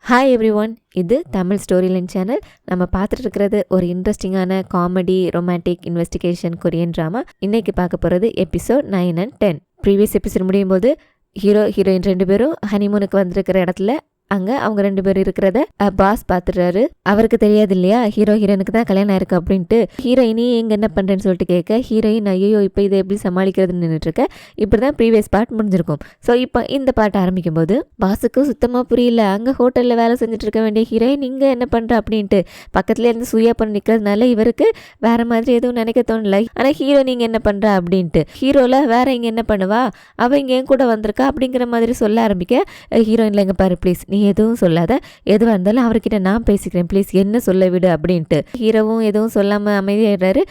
Hi every one, இது Tamil story line channel. நம்ம பார்த்துட்டு இருக்கிறது ஒரு இன்ட்ரெஸ்டிங்கான comedy romantic investigation Korean drama. இன்னைக்கு பார்க்க போகிறது எபிசோட் 9 and 10. ப்ரீவியஸ் எபிசோட் முடியும் போது ஹீரோயின் 2 பேரும் ஹனிமூனுக்கு வந்திருக்கிற இடத்துல அங்கே அவங்க 2 பேர் இருக்கிறத பாஸ் பார்த்துடுறாரு. அவருக்கு தெரியாது இல்லையா ஹீரோயினுக்கு தான் கல்யாணம் ஆயிருக்கு அப்படின்ட்டு. ஹீரோயினி எங்கே என்ன பண்ணுறேன்னு சொல்லிட்டு கேட்க ஹீரோயின் ஐயோ இப்போ இதை எப்படி சமாளிக்கிறதுன்னு நின்றுட்டுருக்க. இப்படி தான் ப்ரீவியஸ் பார்ட் முடிஞ்சிருக்கும். ஸோ இப்போ இந்த பாட்டு ஆரம்பிக்கும் போது பாஸுக்கு சுத்தமாக புரியல. அங்கே ஹோட்டலில் வேலை செஞ்சுட்டு இருக்க வேண்டிய ஹீரோயின் இங்கே என்ன பண்ணுற அப்படின்ட்டு பக்கத்துல இருந்து சுயா பண்ணி நிற்கிறதுனால இவருக்கு வேற மாதிரி எதுவும் நினைக்க தோணலை. ஆனால் ஹீரோ நீங்கள் என்ன பண்ணுற அப்படின்ட்டு ஹீரோவில் வேற இங்கே என்ன பண்ணுவா, அவள் இங்கே என் கூட வந்திருக்கா அப்படிங்கிற மாதிரி சொல்ல ஆரம்பிக்க ஹீரோயினில் எங்கே பாரு ப்ளீஸ் நீ எதுவும் சொல்லாத, எதுவாக இருந்தாலும் அவர்கிட்ட நான் பேசிக்கிறேன் ப்ளீஸ் என்ன சொல்ல விடு அப்படின்ட்டு. ஹீரோவும் எதுவும் சொல்லாமல் அமைதியாயிடுறாரு.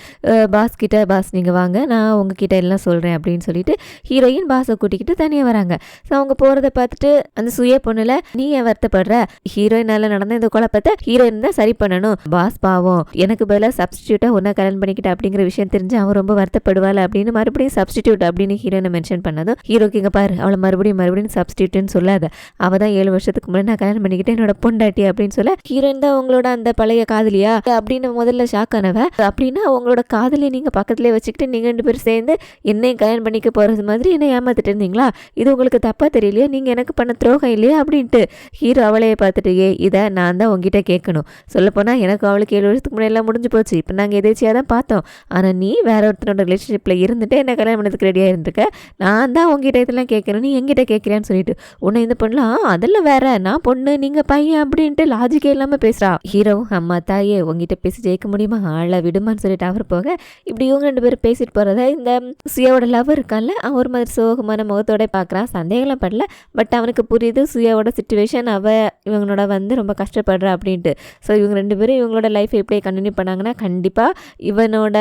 பாஸ் கிட்ட பாஸ் நீங்கள் வாங்க நான் உங்ககிட்ட எல்லாம் சொல்கிறேன் அப்படின்னு சொல்லிட்டு ஹீரோயின் பாஸை கூட்டிக்கிட்டு தனியாக வராங்க. ஸோ அவங்க போகிறத பார்த்துட்டு அந்த சுய பொண்ணுல நீ ஏன் வருத்தப்படுற, ஹீரோயினால நடந்த இந்த குழப்பத்தை ஹீரோயின் தான் சரி பண்ணணும், பாஸ் பாவம் எனக்கு பதிலாக சப்ஸ்டியூட்டாக ஒன்றா கல்யாணம் பண்ணிக்கிட்ட அப்படிங்கிற விஷயம் தெரிஞ்சு அவன் ரொம்ப வருத்தப்படுவாள் அப்படின்னு மறுபடியும் சப்ஸ்டியூட் அப்படின்னு ஹீரோயினை மென்ஷன் பண்ணதும் ஹீரோக்கு இங்கே பாரு அவளை மறுபடியும் சப்ஸ்டியூட்னு சொல்லாத, அவள் தான் 7 வருஷத்துக்கு முன்னாடி நான் கல்யாணம் பண்ணிக்கிட்டேன் என்னோட பொண்டாட்டி அப்படின்னு சொல்ல ஹீரோயின் தான் உங்களோட அந்த பழைய காதலியா அப்படின்னு முதல்ல ஷாக் ஆனவ. அப்படின்னா அவங்களோட காதலியை நீங்கள் பக்கத்துலேயே வச்சுக்கிட்டு நீங்கள் 2 பேரும் சேர்ந்து என்னையும் கல்யாணம் பண்ணிக்க போகிறது மாதிரி என்னை ஏமாத்திட்டு இருந்தீங்களா, இது உங்களுக்கு தப்பாக தெரியலையா, நீங்கள் எனக்கு பண்ண துரோகம் இல்லையா அப்படின்ட்டு ஹீரோ அவளையே பார்த்துட்டு இதை நான் தான் உங்ககிட்ட கேட்கணும், சொல்லப்போனால் எனக்கு அவளுக்கு 7 வருஷத்துக்கு முன்னாடி எல்லாம் முடிஞ்சு போச்சு, இப்போ நாங்கள் எதேச்சியாக தான் பார்த்தோம், ஆனால் நீ வேற ஒருத்தனோட ரிலேஷன்ஷிப்பில் இருந்துட்டு என்ன கல்யாணம் பண்ணதுக்கு ரெடியாக இருந்திருக்க, நான் தான் உங்ககிட்ட இதெல்லாம் கேட்கணும் நீ எங்கிட்ட கேட்குறியான்னு சொல்லிட்டு உன்னை இந்த பண்ணலாம் அதெல்லாம் வேற நான் பொண்ணு நீங்க பையன் அப்படின்ட்டு லாஜிக்கே இல்லாம பேசுறா. ஹீரோ அம்மா தாயே உங்ககிட்ட பேசி ஜெயிக்க முடியுமா ஆள விடுமான்னு சொல்லிட்டு அவர் போக இப்படி இவங்க 2 பேரும் பேசிட்டு போறத இந்த சுயாவோட லவ் இருக்கான்ல அவன் ஒரு மாதிரி சோகமான முகத்தோட பாக்குறான். சந்தேகம் படல, பட் அவனுக்கு புரியுது சுயாவோட சிச்சுவேஷன், அவ இவங்களோட ரொம்ப கஷ்டப்படுறா அப்படின்ட்டு. ஸோ இவங்க 2 பேரும் இவங்களோட லைஃப் எப்படி கண்டினியூ பண்ணாங்கன்னா கண்டிப்பா இவனோட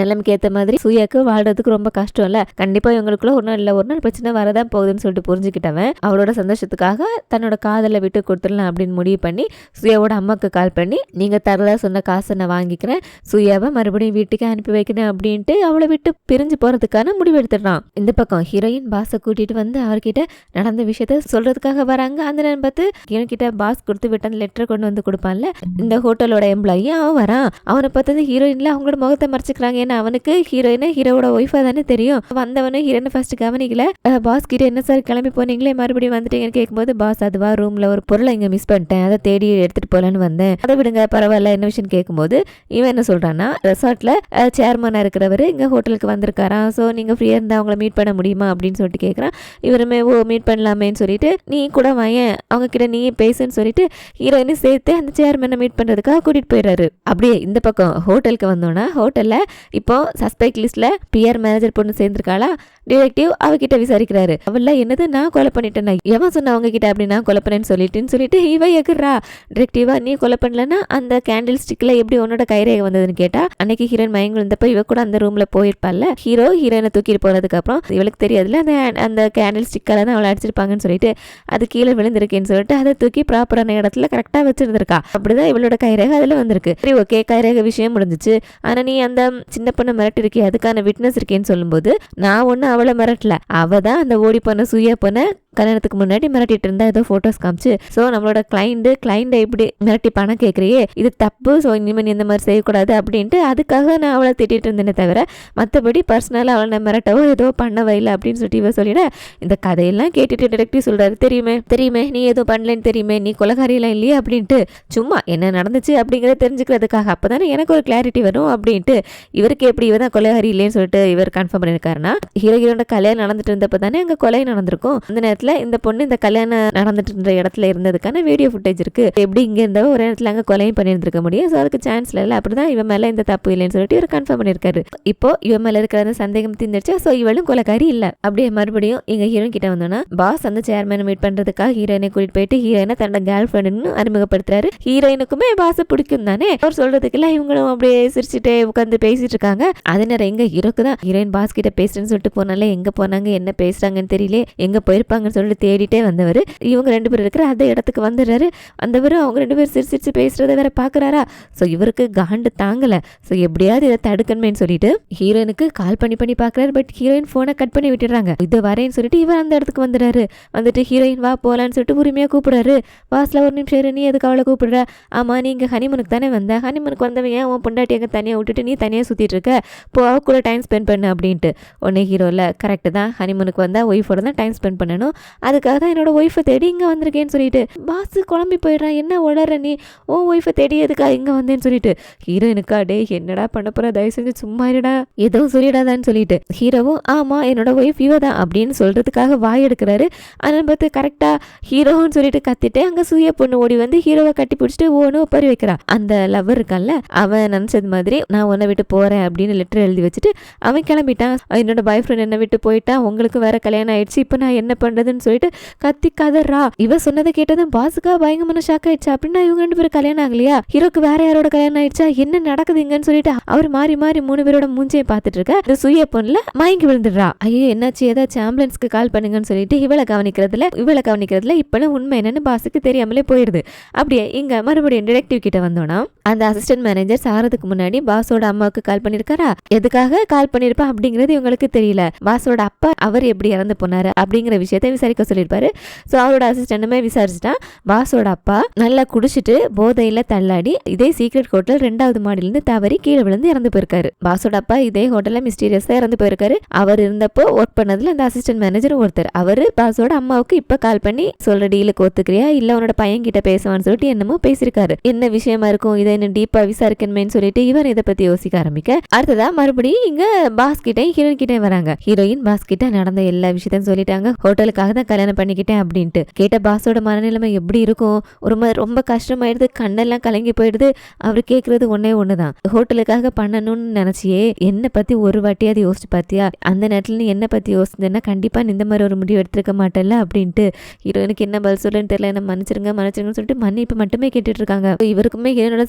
நிலைமைக்கு ஏற்ற மாதிரி சுயாக்கு வாழ்றதுக்கு ரொம்ப கஷ்டம் இல்ல, கண்டிப்பா இவங்களுக்குள்ள ஒரு நாள் பிரச்சனை வரதான் போகுதுன்னு சொல்லிட்டு புரிஞ்சுக்கிட்டவன் அவளோட சந்தோஷத்துக்காக தன்னோட காதலை விட்டு கொடுத்துடலாம் அப்படின்னு முடிவு பண்ணி சுயாவோட அம்மாவுக்கு கால் பண்ணி நீங்கள் தரதா சொன்ன காசை நான் வாங்கிக்கிறேன், சுயாவை மறுபடியும் வீட்டுக்கு அனுப்பி வைக்கிறேன் அப்படின்ட்டு அவளை விட்டு பிரிஞ்சு போகிறதுக்கான முடிவு எடுத்துடுறான். இந்த பக்கம் ஹீரோயின் பாஸை கூட்டிகிட்டு வந்து அவர்கிட்ட நடந்த விஷயத்த சொல்கிறதுக்காக வராங்க. அந்த நேரம் பார்த்து கிட்ட பாஸ் கொடுத்து விட்டு அந்த லெட்டரை கொண்டு வந்து கொடுப்பான்ல இந்த ஹோட்டலோட எம்ப்ளாயி அவன் வரான். அவனை பார்த்தது ஹீரோயினில் அவங்களோட முகத்தை மறைச்சிக்கிறாங்க. ஏன்னா அவனுக்கு ஹீரோவோட ஒய்ஃபாக தானே தெரியும். வந்தவனு ஹீரோயினை ஃபர்ஸ்ட் கவனிக்கல. பாஸ் கிட்ட என்ன சார் கிளம்பி போனீங்களே மறுபடியும் வந்துட்டீங்கன்னு கேட்கும்போது பாஸ் அதுவா ரூம்ல ஒரு பொருளை இங்கே மிஸ் பண்ணிட்டேன் அதை தேடி எடுத்துட்டு போகலான்னு வந்தேன், அதை விடுங்க பரவாயில்ல என்ன விஷயம் கேட்கும்போது இவன் என்ன சொல்றான்னா ரெசார்ட்ல சேர்மனாக இருக்கிறவர் இங்கே ஹோட்டலுக்கு வந்திருக்காராம், ஸோ நீங்கள் ஃப்ரீயாக இருந்தால் அவங்கள மீட் பண்ண முடியுமா அப்படின்னு சொல்லிட்டு கேட்குறான். இவருமே மீட் பண்ணலாமேன்னு சொல்லிட்டு நீ கூட வாயன் அவங்க கிட்ட நீ பேசுன்னு சொல்லிட்டு ஹீரோயினு சேர்த்து அந்த சேர்மனை மீட் பண்ணுறதுக்காக கூட்டிகிட்டு போயிடுறாரு. அப்படியே இந்த பக்கம் ஹோட்டலுக்கு வந்தோன்னா ஹோட்டலில் இப்போ சஸ்பெக்ட் லிஸ்ட்ல பிஆர் மேனேஜர் பொண்ணு சேர்ந்துருக்காளா. டிடெக்டிவ் அவகிட்ட விசாரிக்கிறாரு. அவள என்னது நான் கொலை பண்ணிட்டேன், எவன் சொன்ன அவங்க கிட்ட அப்படி நான் கொலை பண்ணேன்னு சொல்லிட்டு இவ எகுறா. டிரெக்டிவா நீ கொலை பண்ணலன்னா அந்த கேண்டில் ஸ்டிக்ல எப்படி உன்னோட கைரேகை வந்ததுன்னு கேட்டா அன்னைக்கு ஹீரோயின் மயங்கி இருந்தப்ப இவ கூட அந்த ரூம்ல போயிருப்பால, ஹீரோயினை தூக்கிட்டு போனதுக்கு அப்புறம் இவளுக்கு தெரியாதுல அந்த கேண்டில் ஸ்டிக்கால தான் அவளை அடிச்சிருப்பாங்கன்னு சொல்லிட்டு அது கீழே விழுந்திருக்கேன்னு சொல்லிட்டு அதை தூக்கி ப்ராப்பரான இடத்துல கரெக்டா வச்சிருந்திருக்கா. அப்படிதான் இவளோட கைரேகை அதுல வந்திருக்கு. சரி ஓகே கைரேகை விஷயம் முடிஞ்சிச்சு. ஆனா நீ அந்த சின்ன பொண்ணை மிரட்டி இருக்கே அதுக்கான விட்னஸ் இருக்கேன்னு சொல்லும்போது நான் ஒண்ணு அவளை மிரட்டல, அவ தான் அந்த ஓடி போன சுய பொண்ணை கல்யாணத்துக்கு முன்னாடி மிரட்டிட்டு இருந்தா ஏதோ போட்டோஸ் காமிச்சு. ஸோ நம்மளோட கிளைண்ட இப்படி மிரட்டி பணம் கேட்குறியே இது தப்பு, ஸோ இனிமேல் இந்த மாதிரி செய்யக்கூடாது அப்படின்ட்டு அதுக்காக நான் அவளை திட்டிட்டு இருந்தேனே தவிர மற்றபடி பர்சனலாக அவளை நான் மிரட்டவோ ஏதோ பண்ணவோ இல்லை அப்படின்னு சொல்லிட்டு இவ சொல்லிட. இந்த கதையெல்லாம் கேட்டுட்டு டிரெக்டிவ் சொல்றாரு தெரியுமே நீ எதுவும் பண்ணலன்னு தெரியுமே, நீ கொலைகாரியெல்லாம் இல்லையே அப்படின்ட்டு சும்மா என்ன நடந்துச்சு அப்படிங்கிறத தெரிஞ்சுக்கிறதுக்காக அப்போதானே எனக்கு ஒரு கிளாரிட்டி வரும் அப்படின்ட்டு. இவருக்கு எப்படி இவ தான் கொலைகாரி இல்லைன்னு சொல்லிட்டு இவர் கன்ஃபார்ம் பண்ணியிருக்காருன்னா ஹீரோட கல்யாணம் நடந்துட்டு இருந்தப்போ தானே அங்கே கொலை நடந்திருக்கும். அந்த நேரத்தில் இந்த பொண்ணு இந்த கல்யாணம் நடந்துட்டு இருந்த இடத்துல இருந்ததுக்கான வீடியோ ஃபுட்டேஜ் இருக்கு. எப்படி இங்க இருந்தவ ஒரு இடத்துல அங்க கொலையும் பண்ணியிருந்திருக்க முடியும். ஸோ அதுக்கு சான்ஸ் இல்லை, அப்படிதான் இவன் மேல இந்த தப்பு இல்லைன்னு சொல்லிட்டு இவர் கன்ஃபார்ம் பண்ணியிருக்காரு. இப்போ இவன் மேல இருக்கிற அந்த சந்தேகம் தீர்ந்துருச்சு. ஸோ இவளும் கொலைக்காரி இல்ல. அப்படியே மறுபடியும் எங்க ஹீரோயின் கிட்ட வந்தோன்னா பாஸ் அந்த சேர்மேனை மீட் பண்றதுக்காக ஹீரோயினை கூட்டிட்டு போயிட்டு ஹீரோயினை தன்னோட கேர்ள் ஃப்ரெண்டுன்னு அறிமுகப்படுத்துறாரு. ஹீரோயினுக்குமே பாஸை பிடிக்கும் தானே, அவர் சொல்றதுக்கெல்லாம் இவங்களும் அப்படியே சிரிச்சுட்டே உட்காந்து பேசிட்டு இருக்காங்க. அது நேரம் எங்க ஹீரோக்கு தான் ஹீரோயின் பாஸ் கிட்ட பேசுறேன்னு சொல்லிட்டு போனாலே எங்க போனாங்க என்ன பேசுறாங்கன்னு தெரியல, எங்க போயிருப்பாங்க இருக்காங்கன்னு சொல்லிட்டு தேடிட்டே வந்தவர் இவங்க 2 பேர் இருக்கிற அதே இடத்துக்கு வந்துடுறாரு. வந்தவர் அவங்க 2 பேர் சிரிச்சு பேசுறத வேற பாக்குறாரா. ஸோ இவருக்கு காண்டு தாங்கல. ஸோ எப்படியாவது இதை தடுக்கணுமேன்னு சொல்லிட்டு ஹீரோயினுக்கு கால் பண்ணி பாக்குறாரு. பட் ஹீரோயின் போனை கட் பண்ணி விட்டுறாங்க. இது வரேன்னு சொல்லிட்டு இவர் அந்த இடத்துக்கு வந்துடுறாரு. வந்துட்டு ஹீரோயின் வா போலான்னு சொல்லிட்டு உரிமையா கூப்பிடுறாரு. பாஸ்ல ஒரு நிமிஷம் இரு, நீ எதுக்கு அவளை கூப்பிடுற? ஆமா நீங்க ஹனிமூனுக்கு தானே வந்த, ஹனிமூனுக்கு வந்தவன் ஏன் உன் பொண்டாட்டி எங்க தனியா விட்டுட்டு நீ தனியா சுத்திட்டு இருக்க, போ அவ கூட டைம் ஸ்பெண்ட் பண்ணு அப்படின்ட்டு. உடனே ஹீரோ இல்ல கரெக்டு தான், ஹனிமூனுக்கு வந்தா ஒய்ஃபோட தான் டைம் ஸ்பெண்ட் பண்ணணும், அதுக்காக தான் என்னோட ஒய்ஃபை தேடி இங்க வந்திருக்கேன்னு சொல்லிட்டு பாஸ் குழம்பி போயிடுறான். என்ன உளற நீ, உன் ஒய்ஃபை தேடி எதுக்கா இங்க வந்தேன்னு சொல்லிட்டு ஹீரோயினுக்கா டே என்னடா பண்ண போற, தயவு செஞ்சு சும்மா இருடா எதுவும் சொல்லிடாதான்னு சொல்லிட்டு ஹீரோவும் ஆமா என்னோட ஒய்ஃப் இவ தான் அப்படின்னு சொல்றதுக்காக வாய் எடுக்கிறாரு. அதனால பார்த்து கரெக்டா ஹீரோன்னு சொல்லிட்டு கத்திட்டு அங்க சூய பொண்ணு ஓடி வந்து ஹீரோவை கட்டி பிடிச்சிட்டு ஓன்னு ஒப்பறி வைக்கிறா. அந்த லவ்வர் இருக்கான்ல அவன் நினைச்சது மாதிரி நான் உன்னை விட்டு போறேன் அப்படின்னு லெட்டர் எழுதி வச்சுட்டு அவன் கிளம்பிட்டான். என்னோட பாய் ஃப்ரெண்ட் என்ன விட்டு போயிட்டான், உங்களுக்கு வேற கல்யாணம் ஆயிடுச்சு, இப்போ நான் என்ன பண்றதுன்னு சொல்லிட்டு கத்தி கதறா. இவ சொன்னதை கேட்டதும் பாஸுக்கா பயங்கரமான ஷாக் ஆயிடுச்சு. அப்படின்னா இவங்க 2 பேரும் கல்யாணம் ஆகலையா, ஹீரோக்கு வேற யாரோட கல்யாணம் ஆயிடுச்சா, என்ன நடக்குதுங்கன்னு சொல்லிட்டு அவர் மாறி மாறி 3 பேரோட மூஞ்சியை பார்த்துட்டு இருக்க. இந்த சூய பொண்ணுல மயங்கி விழுந்துடுறா. ஐயோ என்னாச்சு, ஏதாச்சும் ஆம்புலன்ஸ்க்கு கால் பண்ணுங்கன்னு சொல்லிட்டு இவளை கவனிக்கிறதுல இப்ப உண்மை என்னன்னு பாஸுக்கு தெரியாமலே போயிடுது. அப்படியே இங்க மறுபடியும் டிடெக்டிவ் கிட்ட வந்தோம்னா அந்த அசிஸ்டன்ட் மேனேஜர் சாரதுக்கு முன்னாடி பாஸோட அம்மாவுக்கு கால் பண்ணிருக்காரா. எதுக்காக கால் பண்ணிருப்பா அப்படிங்கிறது இவங்களுக்கு தெரியல. பாஸோட அப்பா அவர் எப்படி இறந்து போனாரு அப்படிங்கிற விஷயத்த விசாரிக்க சொல்லியிருப்பாரு. ஸோ அவரோட அசிஸ்டன்ட்டுமே விசாரிச்சுட்டா. பாஸோட அப்பா நல்லா குடிச்சிட்டு போதையில தள்ளாடி இதே சீக்ரெட் ஹோட்டல் 2வது மாடியிலிருந்து தவறி கீழே விழுந்து இறந்து போயிருக்காரு. பாஸோட அப்பா இதே ஹோட்டல்ல மிஸ்டீரியஸா இறந்து போயிருக்காரு. அவர் இருந்தப்போ ஒர்க் பண்ணதுல அந்த அசிஸ்டன்ட் மேனேஜர் ஒருத்தர். அவரு பாஸோட அம்மாவுக்கு இப்ப கால் பண்ணி சொல்ற டீலுக்கு ஒத்துக்கிறியா இல்ல உன்னோட பையன் கிட்ட பேசுவான்னு சொல்லிட்டு என்னமோ பேசிருக்காரு. என்ன விஷயமா இருக்கும், இதை என்ன டீப்பா விசாரிக்கணுமேன்னு சொல்லிட்டு இவர் இதை பத்தி யோசிக்க ஆரம்பிக்க அடுத்ததா மறுபடியும் இங்க பாஸ் கிட்ட ஹீரோயின் கிட்ட வராங்க. ஹீரோயின் பாஸ் கிட்ட நடந்த எல்லா விஷயத்தையும் சொல்லிட்டாங்க. ஹோட்டலுக்காக தான் கல்யாணம் பண்ணிக்கிட்டேன் அப்படின்ட்டு. கேட்ட பாஸோட மனநிலைமை எப்படி இருக்கும், ஒரு மாதிரி ரொம்ப கஷ்டமாயிடுது, கண்ணெல்லாம் கலங்கி போயிடுது. அவர் கேட்கறது ஒண்ணுதான், ஹோட்டலுக்காக பண்ணணும்னு நினைச்சியே என்ன பத்தி ஒரு வாட்டியாவது யோசிச்சு பாத்தியா, அந்த நேரத்துல நீ என்ன பத்தி யோசிச்சேன்னா கண்டிப்பா இந்த மாதிரி ஒரு முடிவு எடுத்துருக்க மாட்டேல்ல அப்படின்ட்டு. ஹீரோயினுக்கு என்ன பதில் சொல்லுன்னு தெரியல. என்ன மன்னிச்சிருங்கன்னு சொல்லிட்டு மன்னிப்பு மட்டுமே கேட்டுட்டு இருக்காங்க. இவருக்குமே ஹீரோனோட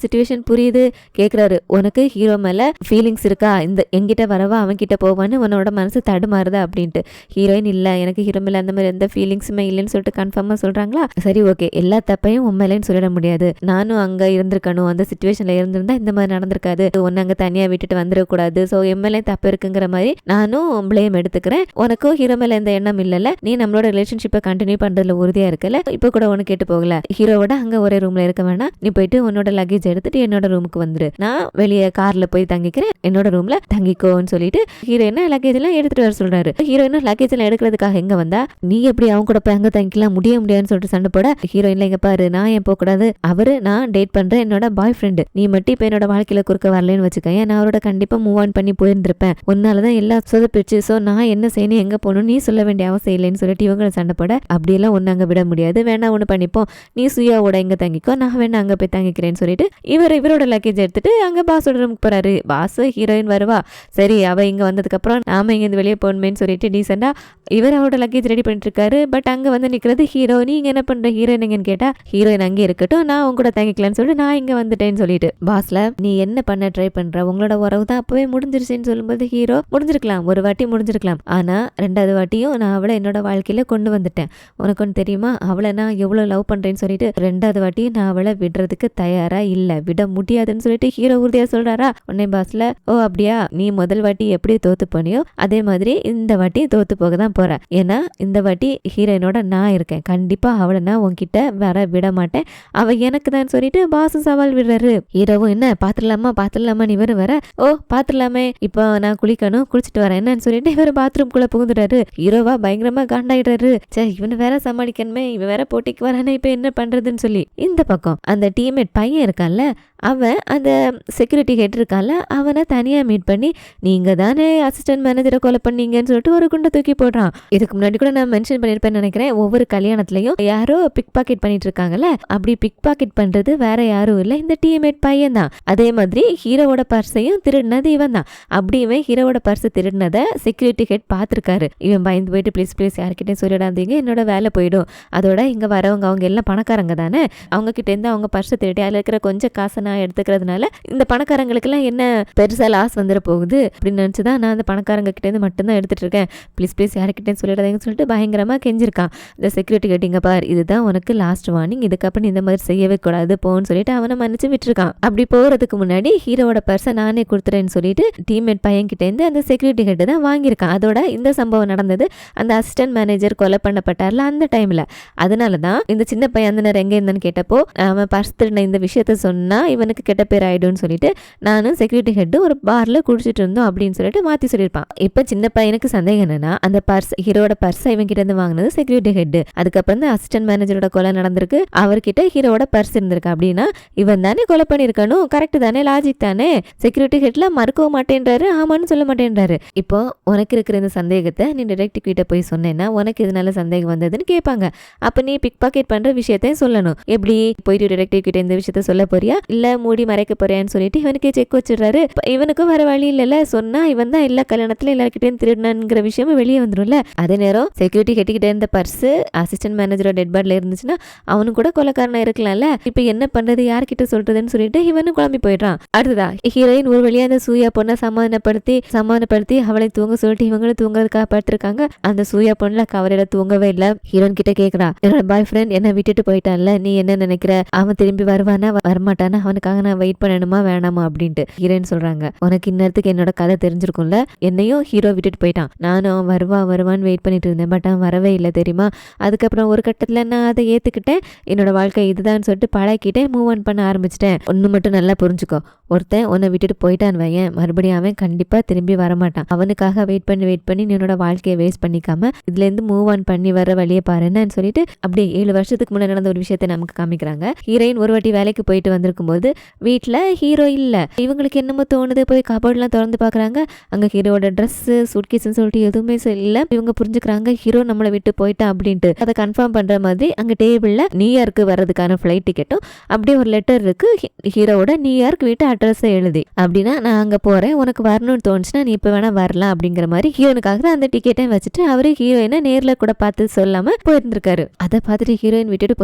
சிச்சுவேஷன் புரியுது. கேக்குறாரு உனக்கு ஹீரோ மேல ஃபீலிங்ஸ் இருக்கா, இந்த எங்கிட்ட வரவா அவன் கிட்ட போவான்னு உன்னோட மனசு தடுமாறுதா அப்படின்ட்டு. ஹீரோயின் இல்ல எனக்கு ஹீரோ மேல அந்த மாதிரி எந்த ஃபீலிங்ஸுமே இல்லைன்னு சொல்லிட்டு கன்ஃபார்மா சொல்றாங்களா. சரி ஓகே, எல்லா தப்பையும் உண்மையிலேன்னு சொல்லிட முடியாது, நானும் அங்க இருந்திருக்கணும், அந்த சிச்சுவேஷன்ல இருந்திருந்தா இந்த மாதிரி நடந்திருக்காது, ஒன்னு அங்க தனியா விட்டுட்டு வந்துடக்கூடாது, ஸோ எம்எல்ஏ தப்பு இருக்குங்கிற மாதிரி நானும் பிளேம் எடுத்துக்கிறேன். உனக்கும் ஹீரோ மேல எந்த எண்ணம் இல்லைல்ல, நீ நம்மளோட ரிலேஷன்ஷிப்பை கண்டினியூ பண்றதுல உறுதியா இருக்கல, இப்ப கூட உனக்கு கேட்டு போகல, ஹீரோவோட அங்க ஒரே ரூம்ல இருக்க வேணாம், நீ போயிட்டு உன்னோட லக்கேஜ் எடுத்துட்டு என்னோட ரூமுக்கு வந்துரு, நான் வெளியே கார்ல போய் தங்கிக்கிறேன், என்னோட ரூம்ல தங்கிக்கோன்னு சொல்லிட்டு ஹீரோயினா லக்கேஜ் எல்லாம் எடுத்துட்டு வர சொல்றாரு. ஹீரோயினா லக்கேஜ் எல்லாம் எடுக்கிறதுக்காக எங்க வந்தா, நீ எப்படி அவங்க கூட போய் அங்க தங்கிக்கலாம், முடியாதுன்னு சொல்லிட்டு சண்டை போட ஹீரோயின்ல இங்க பாரு, நான் ஏன் போக கூடாது, அவரு நான் டேட் பண்றேன் என்னோட பாய் ஃப்ரெண்டு, நீ மட்டும் இப்ப என்னோட வாழ்க்கையில குறுக்க வரலன்னு வச்சுக்கேன், நான் அவரோட கண்டிப்பா மூவ் ஆன் பண்ணி போயிருந்திருப்பேன், உன்னாலதான் எல்லாம் சொதப்பிடுச்சு, சோ நான் என்ன செய்யணும் எங்க போகணும் நீ சொல்ல வேண்டிய அவசியம் இல்லைன்னு சொல்லிட்டு இவங்க சண்டை போட, அப்படியெல்லாம் ஒன்னு அங்க விட முடியாது, வேணா ஒண்ணு பண்ணிப்போம், நீ சுயாவோட இங்க தங்கிக்கோ, நான் வேணா அங்க போய் தங்கிக்கிறேன்னு சொல்லிட்டு இவரோட லக்கேஜ் எடுத்துட்டு அங்க பாஸோட ரூமுக்கு போறாரு. பாஸ் ஹீரோயின் வருவா, சரி அவ இங்க வந்ததுக்கு அப்புறம் நாம இங்க இருந்து வெளியே போகணுமேன்னு சொல்லிட்டு டீசெண்டா இவர் அவரோட லக்கேஜ் ரெடி பண்ணிட்டு இருக்காரு. பட் அங்க வந்து நிக்கிறது ஹீரோ. நீங்க என்ன பண்ற ஹீரோயின் எங்கன்னு கேட்டா, ஹீரோயின் அங்கே இருக்கட்டும், நான் உங்க கூட தங்கிக்கலான்னு சொல்லிட்டு நான் இங்க வந்துட்டேன்னு சொல்லிட்டு பாஸ்ல நீ என்ன பண்ண ட்ரை பண்ற, உங்களோட உறவு தான் அப்பவே முடிஞ்சிருச்சுன்னு சொல்லும்போது ஹீரோ முடிஞ்சிருக்கலாம், ஒரு வாட்டி முடிஞ்சிருக்கலாம், ஆனா 2வது வாட்டியும் நான் அவளை என்னோட வாழ்க்கையில கொண்டு வந்துட்டேன், உனக்கு ஒன்று தெரியுமா, அவளை நான் எவ்வளவு லவ் பண்றேன்னு சொல்லிட்டு 2வது வாட்டியும் நான் அவளை விடுறதுக்கு தயாரா இல்ல, விட முடியாதுன்னு சொல்லிட்டு ஹீரோ உறுதியா சொல்றாரா. உடனே பாஸ்ல ஓ அப்படியா, நீ முதல் வாட்டி எப்படி தோத்து போனியோ அதே மாதிரி இந்த வாட்டி தோத்து போக தான் போற, ஏன்னா இந்த வாட்டி ஹீரோயினோட நான் இருக்கேன், கண்டிப்பா அவளை நான் உன்கிட்ட வர விட மாட்டேன், அவ எனக்கு தான் சொல்லிட்டு பாசு சவால் விடுறாரு. ஹீரோவும் என்ன பாத்துடலாமா நீ வர ஓ பாத்துடலாமே, இப்போ நான் குளிக்கணும், குளிச்சுட்டு வரேன் என்னன்னு சொல்லிட்டு இவர் பாத்ரூம் குள்ள புகுந்துறாரு. ஹீரோவா பயங்கரமா காண்டாயிடுறாரு. சே இவனு வேற சமாளிக்கணுமே, இவன் வேற போட்டிக்கு வரானே, இப்ப என்ன பண்றதுன்னு சொல்லி இந்த பக்கம் அந்த டீம்மேட் பையன் இருக்கான்ல, அவன் அந்த செக்யூரிட்டி ஹெட் இருக்கான்ல, அவனை தனியா மீட் பண்ணி நீங்க தானே அசிஸ்டன்ட் மேனேஜரை கொலை பண்ணீங்கன்னு சொல்லிட்டு ஒரு குண்டை தூக்கி போடுறான். இதுக்கு முன்னாடி கூட நான் மென்ஷன் பண்ணிருப்பேன்னு நினைக்கிறேன், ஒவ்வொரு கல்யாணத்துலயும் யாரோ பிக் பாக்கெட் பண்ணிட்டு இருக்காங்கல்ல, அப்படி பிக் பாக்கெட் பண்றது வேற யாரும் இல்ல, இந்த டீம்மேட் பையன் தான். அதே மாதிரி ஹீரோவோட பர்ஸையும் திருடினது இவன் தான். அப்படி இவன் ஹீரோவோட பர்ஸ் திருடினதை செக்யூரிட்டி ஹெட் பாத்துருக்காரு. இவன் பயந்து போயிட்டு ப்ளீஸ் யார்கிட்டயும் சொல்லிடாதீங்க, என்னோட வேலை போயிடும், அதோட இங்க வரவங்க அவங்க எல்லாம் பணக்காரங்க தானே, அவங்க கிட்ட இருந்து அவங்க பர்ஸ் திருடி அதுல இருக்கிற கொஞ்சம் காசை நான் எடுத்துக்கிறதுனால இந்த பணக்காரங்களுக்கெல்லாம் என்ன பெருசா லாஸ் வந்துட போகுது அப்படின்னு நினச்சிதான் நான் அந்த பணக்காரங்க கிட்டேருந்து மட்டும்தான் எடுத்துட்டு இருக்கேன், ப்ளீஸ் ப்ளீஸ் யாருக்கிட்டேன்னு சொல்லிடாதீங்கன்னு சொல்லிட்டு பயங்கரமாக கெஞ்சிருக்கான். இந்த செக்யூரிட்டி கேட்டிங்க பார், இதுதான் உனக்கு லாஸ்ட் வார்னிங், இதுக்கப்புறம் இந்த மாதிரி செய்யவே கூடாது போன்னு சொல்லிட்டு அவனை மன்னிச்சு விட்டுருக்கான். அப்படி போகிறதுக்கு முன்னாடி ஹீரோவோட பர்ஸை நானே கொடுத்துறேன்னு சொல்லிட்டு டீம்மேட் பையன் கிட்டேருந்து அந்த செக்யூரிட்டி ஹெட் தான் வாங்கியிருக்கான். அதோட இந்த சம்பவம் நடந்தது அந்த அசிஸ்டன்ட் மேனேஜர் கொலை பண்ணப்பட்டார்ல அந்த டைம்ல. அதனால தான் இந்த சின்ன பையன் அந்த நேரம் எங்கே இருந்தான்னு கேட்டப்போ அவன் பர்ஸ் திருடின இந்த விஷயத்த சொன்னா இவனுக்கு கெட்ட பேர் ஆயிடும்னு சொல்லிட்டு நானும் செக்யூரிட்டி ஹெட் ஒரு பார்ல குடிச்சிட்டு இருந்தோம் அப்படின்னு சொல்லிட்டு மாத்தி சொல்லியிருப்பான். இப்ப சின்ன பையனுக்கு சந்தேகம் என்னன்னா அந்த பர்ஸ் ஹீரோட பர்ஸ் இவன் கிட்ட இருந்து வாங்கினது செக்யூரிட்டி ஹெட். அதுக்கப்புறம் தான் அசிஸ்டன்ட் மேனேஜரோட கொலை நடந்திருக்கு, அவர்கிட்ட ஹீரோட பர்ஸ் இருந்திருக்கு. அப்படின்னா இவன் தானே கொலை பண்ணிருக்கணும், கரெக்ட் தானே, லாஜிக் தானே. செக்யூரிட்டி ஹெட்ல மறுக்கவும் மாட்டேன்றாரு, ஆமான்னு சொல்ல மாட்டேன்றாரு. இப்போ உனக்கு இருக்கிற இந்த சந்தேகத்தை நீ டிடெக்டிவ் கிட்ட போய் சொன்னேன்னா உனக்கு இதனால சந்தேகம் வந்ததுன்னு கேட்பாங்க. அப்ப நீ பிக் பாக்கெட் பண்ற விஷயத்தையும் சொல்லணும். எப்படி போயிட்டு டிடெக்டிவ் கிட்ட இந்த விஷயத்த சொல்ல போறியா இல்ல மூடி மறைக்க போறியான்னு சொல்லிட்டு இவனுக்கு செக் வச்சிடுறாரு. இவனுக்கும் வர வழி இல்ல, சொன்னா இவன் தான் எல்லா கல்யாணத்துல எல்லாருக்கிட்டையும் திருடனுங்கிற விஷயமும் வெளியே வந்துரும்ல. அதே நேரம் செக்யூரிட்டி கட்டிக்கிட்டே இருந்த பர்ஸ் அசிஸ்டன்ட் மேனேஜரோட டெட் பாடில இருந்துச்சுன்னா அவனு கூட கொலைக்காரனா இருக்கலாம்ல. இப்ப என்ன பண்றது, யார்கிட்ட சொல்றதுன்னு சொல்லிட்டு இவனும் குழம்பி போயிடுறான். அடுத்ததா ஹீரோயின் ஒரு வழியா அந்த சூயா பொண்ணை சமாதானப்படுத்தி அவளை தூங்க சொல்லிட்டு இவங்களும் தூங்குறதுக்காக படுத்திருக்காங்க. அந்த சூயா பொண்ணுல கவலையில தூங்கவே இல்ல. ஹீரோயின் கிட்ட கேக்குறா, என்னோட பாய் ஃப்ரெண்ட் என்ன விட்டுட்டு போயிட்டான்ல, நீ என்ன நினைக்கிற, அவன் திரும்பி வருவானா வரமாட்டானா, அவனுக்காக நான் வெயிட் பண்ணணுமா வேணாமா அப்படின்ட்டு. ஹீரோயின் சொல்றாங்க, உனக்கு இந்நேரத்துக்கு என்னோட கதை தெரிஞ்சிருக்கும்ல, என்னையும் ஹீரோ விட்டுட்டு போயிட்டான், நானும் அவன் வருவான்னு வெயிட் பண்ணிட்டு இருந்தேன், பட் அவன் வரவே இல்லை தெரியுமா. அதுக்கப்புறம் ஒரு கட்டத்துல நான் அதை ஏத்துக்கிட்டேன், என்னோட வாழ்க்கை இதுதான் சொல்லிட்டு பழகிட்டேன், மூவ் ஆன் பண்ண ஆரம்பிச்சிட்டேன். ஒன்னு மட்டும் நல்லா புரிஞ்சுக்கோ, ஒருத்தன் உன்னை விட்டுட்டு போயிட்டான் வையன், மறுபடியும் அவன் கண்டிப்பா திரும்பி வரமாட்டான். அவனுக்காக வெயிட் பண்ணி நீ என்னோட வாழ்க்கையை வேஸ்ட் பண்ணிக்காம இதுல இருந்து மூவ் ஆன் பண்ணி வர வழியை பாருன்னு சொல்லிட்டு அப்படியே 7 வருஷத்துக்கு முன்னாடி நடந்த ஒரு விஷயத்தை நமக்கு காமிக்கிறாங்க. ஹீரோயின் ஒரு வாட்டி வேலைக்கு போயிட்டு வந்திருக்கும் போது வீட்டுல ஹீரோ இல்ல. இவங்களுக்கு என்னமோ தோணுது, போய் கபோர்ட்லாம் திறந்து பாக்குறாங்க, அங்க ஹீரோட ட்ரெஸ் சூட்கேஸ்ன்னு சொல்லிட்டு எதுவுமே இல்ல. இவங்க புரிஞ்சுக்கிறாங்க ஹீரோ நம்மளை விட்டு போயிட்டான் அப்படின்ட்டு. அதை கன்ஃபார்ம் பண்ற மாதிரி அங்க டேபிள்ல நியூயார்க்கு வர்றதுக்கான ஃபிளைட் டிக்கெட்டும் அப்படியே ஒரு லெட்டர் இருக்கு ஹீரோவோட நியூயார்க் வீட்டு அட்ரஸ் எழுதி. அப்படின்னா நான் அங்க போறேன், உனக்கு வரணும்னு தோணுச்சுன்னா நீ இப்ப வேணா வரலாம் அப்படிங்கிற மாதிரி ஹீரோனுக்காக அந்த டிக்கெட்டையும் வச்சுட்டு அவரு ஹீரோயினை நேர்ல கூட பார்த்து சொல்லாம போயிருந்திருக்காரு. அதை பார்த்துட்டு ஹீரோயின் விட்டுட்டு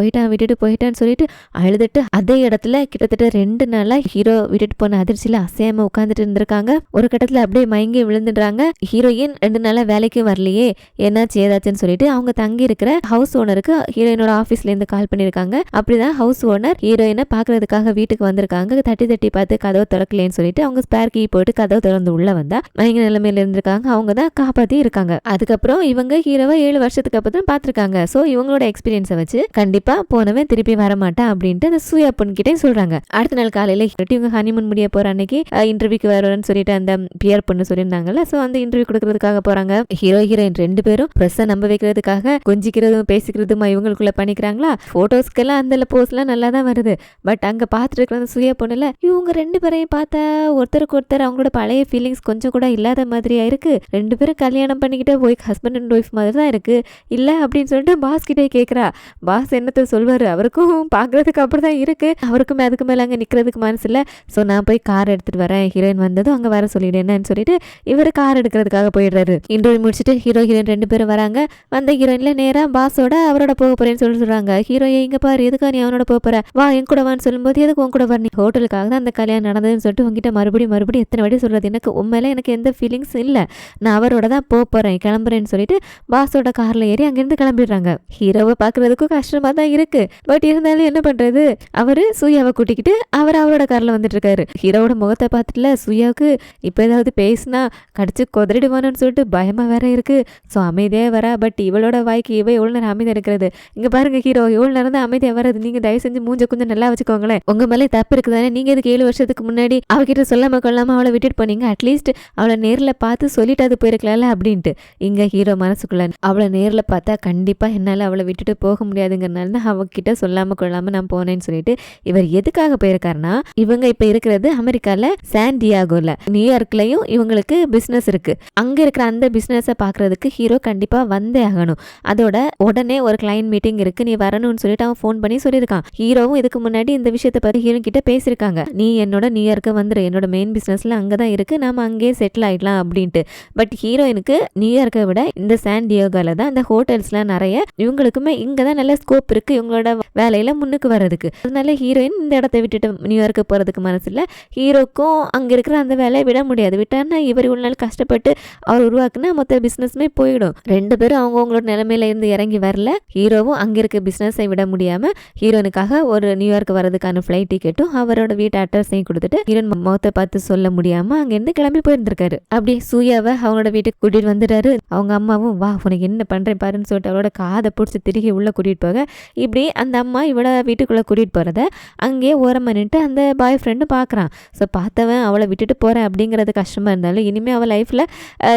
போயிட்டான்னு சொல்லிட்டு அழுதுட்டு அதே இடத்துல கிட்டத்தட்ட 2 நாளா ஹீரோ விட்டுட்டு போன அதிர்ச்சியில அசையாம உட்காந்துட்டு இருந்திருக்காங்க. ஒரு கட்டத்துல அப்படியே மயங்கி விழுந்துடுறாங்க. ஹீரோயின் 2 நாளா வேலைக்கு வரலையே, என்னாச்சு ஏதாச்சுன்னு சொல்லிட்டு அவங்க தங்கி இருக்கிற ஹவுஸ் ஓனருக்கு ஹீரோயினோட ஆபீஸ்ல இருந்து கால் பண்ணிருக்காங்க. அப்படிதான் ஹவுஸ் ஓனர் ஹீரோயினை பாக்குறதுக்காக வீட்டுக்கு வந்திருக்காங்க. தட்டி பார்த்து கதவை திறக்கலன்னு சொல்லிட்டு அவங்க ஸ்பேர் கீ போட்டு கதவை திறந்து உள்ள வந்தா மயங்க நிலைமையில இருந்திருக்காங்க. அவங்க தான் காப்பாத்தி இருக்காங்க. அதுக்கப்புறம் இவங்க ஹீரோவை 7 வருஷத்துக்கு அப்புறம் பாத்திருக்காங்க. சோ இவங்களோட எக்ஸ்பீரியன்ஸை வச்சு கண்டிப்பா போனவன் திருப்பி வரமாட்டான் அப்படின்ட்டு அந்த சூயா பொண்ணுகிட்டே சொல்றாங்க. அடுத்த நாள் காலையில இவங்க ஹனிமூன் முடிய போற அன்னைக்கு இன்டர்வியூக்கு வரணும்னு சொல்லிட்டு அந்த பியர் பொண்ணு சொல்லியிருந்தாங்கல்ல, சோ அந்த இன்டர்வியூ கொடுக்கறதுக்காக போறாங்க. ஹீரோயின் 2 பேரும் பிரஸ்ஸை நம்ப வைக்கிறதுக்காக கொஞ்சிக்கிறதும் பேசிக்கிறதுமா இவங்களுக்குள்ள பண்ணிக்கிறாங்களா. போட்டோஸ்க்கெல்லாம் அந்த போஸ் எல்லாம் நல்லா தான் வருது. பட் அங்க பாத்துட்டு இருக்கிற அந்த சூயா பொண்ணுல இவங்க 2 பேரையும் பார்த்தா ஒருத்தருக்கு ஒருத்தர் அவங்களோட பழைய ஃபீலிங்ஸ் கொஞ்சம் கூட இல்லாத மாதிரியா இருக்கு. 2 பேரும் கல்யாணம் பண்ணிக்கிட்டு போய் ஹஸ்பண்ட் அண்ட் ஒய்ஃப் மாதிரி தான் இருக்கு இல்ல அப்படின்னு சொல்லிட்டு பாஸ் கிட்டே கேட்குறா. பாஸ் என்னத்தை சொல்வாரு, அவருக்கும் பார்க்கறதுக்கு அப்படி தான் இருக்கு, அவருக்குமே அதுக்கு மேலே அங்கே நிற்கிறதுக்கு மனசு இல்லை. ஸோ நான் போய் கார் எடுத்துட்டு வரேன், ஹீரோயின் வந்ததும் அங்கே வர சொல்லிடு என்னன்னு சொல்லிட்டு இவர் கார் எடுக்கிறதுக்காக போயிடுறாரு. இன்டர்வியூ முடிச்சுட்டு ஹீரோயின் 2 பேரும் வராங்க. வந்த ஹீரோயின்ல நேரா பாஸோட அவரோட போக போறேன்னு சொல்றாங்க. ஹீரோ இங்க பாரு, எதுக்கா நீ அவனோட போக போற, வா என் கூட வான்னு சொல்லும்போது எதுக்கு உன் கூட வர, நீ ஹோட்டலுக்காக தான் அந்த கல்யாணம் நடந்ததுன்னு சொல்லிட்டு உங்ககிட்ட மறுபடியும் எத்தனை வாட்டி சொல்றது, எனக்கு உண்மையில எனக்கு எந்த ஃபீலிங்ஸ் இல்லை, நான் அவரோட தான் போறேன் கிளம்புறேன்னு சொல்லிட்டு பாஸோட கார்ல ஏறி அங்கிருந்து கிளம்பிடுறாங்க. ஹீரோவை பாக்குறதுக்கும் கஷ்டமா தான் இருக்கு, பட் இருந்தாலும் என்ன பண்றது, அவரு சூயாவை கூட்டிக்கிட்டு அவரோட கார்ல வந்துட்டு இருக்காரு. ஹீரோவோட முகத்தை பார்த்துட்டுல சூயாவுக்கு இப்ப ஏதாவது பேசினா கடிச்சு கொதறிடுவானு சொல்லிட்டு பயமா வேற இருக்கு. ஸோ அமைதியா வரா. பட் இவளோட வாய்க்கு இவ எவ்வளவு நேரம் அமைதியா இருக்கிறது. இங்க பாருங்க ஹீரோ எவ்வளவு நேரம் தான் அமைதியா வர்றது, நீங்க தயவு செஞ்சு மூஞ்ச கொஞ்சம் நல்லா வச்சுக்கோங்களேன், உங்க மேலே தப்பு இருக்குதானே, நீங்க இதுக்கு 7 வருஷத்துக்கு முன்னாடி அவகிட்ட சொல்லாம கொள்ளாம அவளை விட்டுட்டு போனீங்க, அட்லீஸ்ட் அவளை நேர்ல பார்த்து சொல்லிட்டு அது போயிருக்கலாம்ல அப்படின்ட்டு. இங்க ஹீரோ மனசுக்குள்ள அவளை நேர்ல பார்த்தா கண்டிப்பா என்னால அவளை விட்டுட்டு போக முடியாதுங்கிறனால தான் அவகிட்ட சொல்லாம கொள்ளாம நான் போனேன்னு சொல்லிட்டு இவர் எதுக்காக போயிருக்காருன்னா, இவங்க இப்ப இருக்கிறது அமெரிக்கால சான் டியாகோல, நியூயார்க்லயும் இவங்களுக்கு பிசினஸ் இருக்கு. அங்க இருக்கிற அந்த பிசினஸை பாக்குறதுக்கு ஹீரோ கண்டிப்பா வந்தே ஆகணும். அதோட உடனே ஒரு கிளைண்ட் மீட்டிங் இருக்கு, நீ வரணும்னு சொல்லிட்டு அவன் ஃபோன் பண்ணி சொல்லியிருக்கான். ஹீரோவும் இதுக்கு முன்னாடி இந்த விஷயத்தை பத்தி ஹீரோ கிட்ட பேசியிருக்காங்க. நீ என்னோட நியூயார்க்கு வந்துரு, என்னோட மெயின் பிசினஸ்ல அங்கதான் இருக்கு, நாம அங்கேயே செட்டில் ஆயிடலாம் அப்படின்ட்டு. பட் ஹீரோயினுக்கு நியூயார்க்கை விட இந்த சான் டியோகால தான் இந்த ஹோட்டல்ஸ்லாம் நிறைய, இவங்களுக்குமே இங்க தான் நல்ல ஸ்கோப் இருக்கு இவங்களோட வேலையில முன்னுக்கு வர்றதுக்கு. அதனால ஹீரோயின் இந்த இடத்தை விட்டுட்டு விட்டுட்டு நியூயார்க்கு போகிறதுக்கு மனசு இல்லை. ஹீரோக்கும் அங்கே இருக்கிற அந்த வேலையை விட முடியாது. விட்டார்னா இவர் இவ்வளோ நாள் கஷ்டப்பட்டு அவர் உருவாக்குனா மொத்த பிஸ்னஸுமே போயிடும். 2 பேரும் அவங்கவுங்களோட நிலைமையில இருந்து இறங்கி வரல. ஹீரோவும் அங்கே இருக்க பிஸ்னஸை விட முடியாமல் ஹீரோனுக்காக ஒரு நியூயார்க்கு வரதுக்கான ஃப்ளைட் டிக்கெட்டும் அவரோட வீட்டு அட்ரஸையும் கொடுத்துட்டு ஹீரோன் முகத்தை பார்த்து சொல்ல முடியாமல் அங்கேருந்து கிளம்பி போயிருந்திருக்காரு. அப்படியே சூர்யாவை அவங்களோட வீட்டுக்கு கூட்டிகிட்டு வந்துட்டாரு. அவங்க அம்மாவும் வா உனக்கு என்ன பண்ணுறேன் பாருன்னு சொல்லிட்டு அவளோட காதை பிடிச்சி திருகி உள்ளே கூட்டிகிட்டு போக இப்படி அந்த அம்மா இவளை வீட்டுக்குள்ளே கூட்டிகிட்டு போகிறத அங்கேயே ஓரமாக நின்று அந்த பாய் ஃப்ரெண்டு பார்க்குறான். ஸோ பார்த்தவன் அவளை விட்டுட்டு போகிறேன் அப்படிங்கிறது கஷ்டமாக இருந்தாலும் இனிமேல் அவள் லைஃப்பில்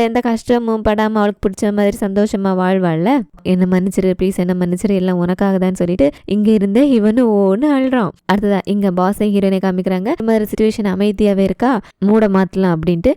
எந்த கஷ்டமும் படாமல் அவளுக்கு பிடிச்ச மாதிரி சந்தோஷமாக வாழ்வாள்ல. என்ன மன்னிச்சிரு ப்ளீஸ், என்ன மன்னிச்சிரு, எல்லாம் உனக்காக தான் சொல்லிட்டு இங்கே இருந்தே இவனு ஒன்று அழுறான். அடுத்ததான் இங்கே பாஸை ஹீரோனை காமிக்கிறாங்க. இந்த மாதிரி சுச்சுவேஷன் அமைதியாகவே இருக்கா, மூட மாற்றலாம் அப்படின்ட்டு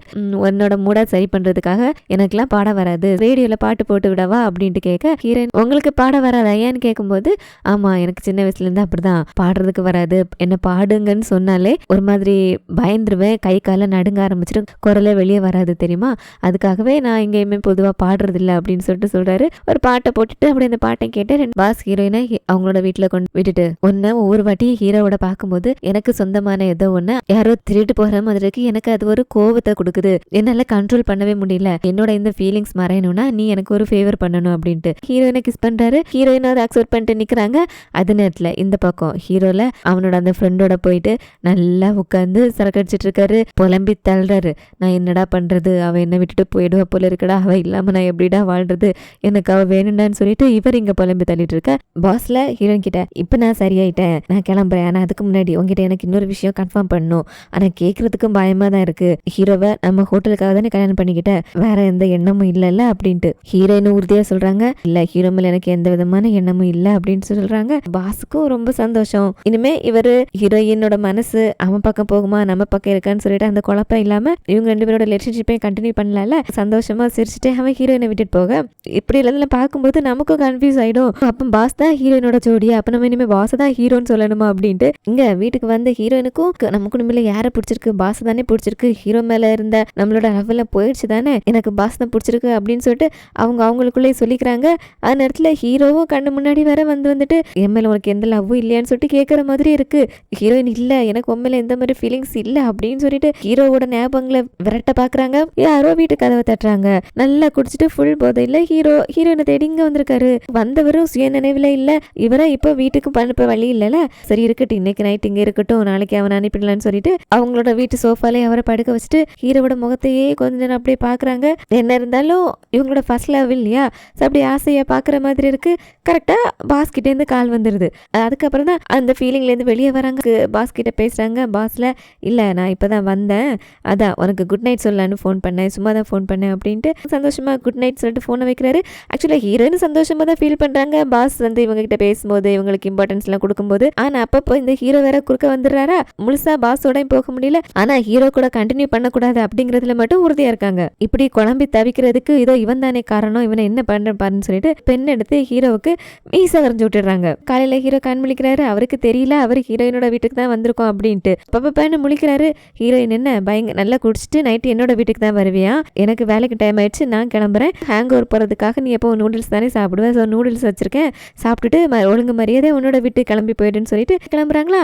உன்னோட மூடை சரி பண்ணுறதுக்காக எனக்குலாம் பாட வராது, ரேடியோவில் பாட்டு போட்டு விடவா அப்படின்ட்டு கேட்க ஹீரோயின் உங்களுக்கு பாட வராதா ஏன்னு கேட்கும்போது ஆமாம் எனக்கு சின்ன வயசுலேருந்து அப்படிதான் பாடுறதுக்கு வராது, என்ன பாடுங்கன்னு சொன்னாலே ஒரு மாதிரி பயந்துருவேன், கை காலை நடுங்க ஆரம்பிச்சிட்டு குரலே வெளியே வராது தெரியுமா, அதுக்காகவே நான் எங்கேயுமே பொதுவாக பாடுறதில்ல அப்படின்னு சொல்லிட்டு சொல்கிறாரு. ஒரு பாட்டை போட்டுட்டு அப்படி அந்த பாட்டை கேட்டு பாஸ் ஹீரோயினை அவங்களோட வீட்டில் கொண்டு விட்டுட்டு ஒன்று ஒவ்வொரு வாட்டி ஹீரோவோட பார்க்கும்போது எனக்கு சொந்தமான ஏதோ ஒன்று யாரோ திருட்டு போகிற மாதிரி இருக்கு, எனக்கு அது ஒரு கோபத்தை கொடுக்குது, என்னால் கண்ட்ரோல் பண்ணவே முடியல, என்னோட இந்த ஃபீலிங்ஸ் மறையணும்னா நீ எனக்கு ஒரு ஃபேவர் பண்ணணும் அப்படின்ட்டு ஹீரோயினை கிஸ் பண்ணுறாரு. ஹீரோயினை அதை அக்செப்ட் பண்ணிட்டு நிற்கிறாங்க. அது நேரத்தில் இந்த பக்கம் ஹீரோவில் அவனோட அந்த ஃப்ரெண்டோட போயிட்டு நல்லா உட்காந்து சரக்கு அடிச்சிட்டு இருக்காரு, புலம்பி தள்ளுறாரு. நான் என்னடா பண்ணுறது, அவள் என்னை விட்டுட்டு போயிடுவா போல இருக்கடா, அவள் இல்லாமல் நான் எப்படிடா வாழ்றது, எனக்கு அவள் வேணும்டான்னு சொல்லிட்டு இவர் இங்கே புலம்பி தள்ளிட்டு இருக்க. பாஸ்ல ஹீரோயின் கிட்ட இப்போ நான் சரியாயிட்டேன், நான் கிளம்புறேன், ஆனால் அதுக்கு முன்னாடி உங்ககிட்ட எனக்கு இன்னொரு விஷயம் கன்ஃபார்ம் பண்ணணும், ஆனால் கேட்கறதுக்கும் பயமாக தான் இருக்கு, ஹீரோவை நம்ம ஹோட்டலுக்காக தானே கல்யாணம் பண்ணிக்கிட்டேன், வேற எந்த எண்ணமும் இல்லைல்ல அப்படின்ட்டு ஹீரோயின் உறுதியாக சொல்கிறாங்க. இல்லை ஹீரோ மேலே எனக்கு எந்த விதமான எண்ணமும் இல்லை அப்படின்னு சொல்கிறாங்க. பாஸுக்கும் ரொம்ப சந்தோஷம். இனிமே இவர் ஹீரோயினோட மனசு அவன் பக்கம் போகுமா நம்ம பக்கம் இருக்கான்னு சொல்லிட்டு அந்த குழப்பம் இல்லாமல் இவங்க 2 பேரோட ரிலேஷன்ஷிப்பையும் கண்டினியூ பண்ணல. சந்தோஷமா சிரிச்சுட்டு அவன் ஹீரோயினை விட்டுட்டு போக இப்படி எல்லாம் பார்க்கும்போது நமக்கும் கன்ஃபியூஸ் ஆகிடும். அப்போ பாஸ் தான் ஹீரோயினோட ஜோடியா, அப்போ நம்ம இனிமேல் பாஸ் தான் ஹீரோன்னு சொல்லணுமா அப்படின்ட்டு இங்கே வீட்டுக்கு வந்த ஹீரோயினுக்கும் நமக்கு உண்மையில யாரை பிடிச்சிருக்கு, பாஸ் தானே பிடிச்சிருக்கு, ஹீரோ மேலே இருந்த நம்மளோட லவ்வில் போயிடுச்சு தானே, எனக்கு பாஸ் தான் பிடிச்சிருக்கு அப்படின்னு சொல்லிட்டு அவங்களுக்குள்ளே சொல்லிக்கிறாங்க. அந்த நேரத்தில் ஹீரோவும் கண்ணு முன்னாடி வேற வந்துட்டு என் மேலே உனக்கு எந்த லவ்வும் இல்லையான்னு சொல்லிட்டு கேட்குற மாதிரி இருக்கு. ஹீரோயின் இல்லை எனக்கு உண்மையில எந்த மாதிரி ஃபீலிங்ஸ் இல்லை அப்படின்னு சொல்லிட்டு ஹீரோவோட ஞாபகங்களை விரட்ட பார்க்குறாங்க. யாரோ வீட்டு கதவை தட்டுறாங்க. நல்லா குடிச்சிட்டு ஃபுல் போதையில் ஹீரோயினை தேடி இங்கே வந்திருக்காரு. வந்தவரும் சுய நினைவில் இல்லை, இவரை இப்போ வீட்டுக்கு அனுப்ப வழி இல்லைல்ல, சரி இருக்கட்டும் இன்னைக்கு நைட் இங்கே இருக்கட்டும், நாளைக்கு அவனை அனுப்பிடலான்னு சொல்லிட்டு அவங்களோட வீட்டு சோஃபாலே அவரை படுக்க வச்சுட்டு ஹீரோவோட முகத்தையே கொஞ்ச நேரம் அப்படியே பார்க்குறாங்க. என்ன இருந்தாலும் இவங்களோட ஃபர்ஸ்ட் லவ் இல்லையா, ஸோ அப்படி ஆசையாக பார்க்குற மாதிரி இருக்கு. கரெக்டாக பாஸ்கிட்டேருந்து கால் வந்துடுது. அதுக்கப்புறம் தான் அந்த ஃபீலிங்லேருந்து வெளியே வராங்க. பாஸ்கிட்ட பேசுகிறாங்க. பாஸில் இல்லை நான் இப்போ தான் வந்தேன், அதான் உனக்கு குட் நைட் சொல்லலான்னு ஃபோன் பண்ணேன், சும்மா தான் ஃபோன் பண்ணேன் அப்படின்ட்டு சந்தோஷமாக குட் நைட் சொல்லிட்டு ஃபோனை வைக்கிறாரு. ஆக்சுவலாக ஹீரோயின் சந்தோஷமாக தான் ஃபீல் பண்ணுறாங்க. பாஸ் இவங்ககிட்ட பேசும்போது இவங்களுக்கு இம்பார்ட்டன்ஸ்லாம் கொடுக்கும்போது. ஆனால் அப்பப்போ இந்த ஹீரோ வேற குறுக்க வந்துடுறாரா, முழுசாக பாஸோட போக முடியல, ஆனால் ஹீரோ கூட கண்டினியூ பண்ணக்கூடாது அப்படிங்கிறதுல மட்டும் உறுதியாக இருக்காங்க. இப்படி குழம்பி தவிக்கிறதுக்கு இதோ இவன் தானே காரணம், இவனை என்ன பண்ணுறேன் பாருன்னு சொல்லிட்டு பெண் எடுத்து ஹீரோவுக்கு மீசை வரைஞ்சு விட்டுடுறாங்க. காலையில் ஹீரோ கண் முழிக்கிறாரு. அவருக்கு தெரியல அவர் ஹீரோயினோட வீட்டுக்கு தான் வந்திருக்கோம் அப்படின்ட்டு. பப்பன்னு முழிக்கிறாரு. ஹீரோயின் என்ன நல்லா குடிச்சிட்டு நைட்டு என்னோட வீட்டுக்கு தான் வருவியா, எனக்கு வேலைக்கு டைம் ஆயிடுச்சு, நான் கிளம்புறேன், ஹேங் ஓவர் போகிறதுக்காக நீ எப்போ நூடுல்ஸ் தானே சாப்பிடுவேன், ஸோ நூடுல்ஸ் வச்சிருக்கேன், சாப்பிட்டுட்டு ஒழுங்கு மரியாதை உன்னோட வீட்டுக்கு கிளம்பி போயிடுன்னு சொல்லிட்டு கிளம்புறாங்களா.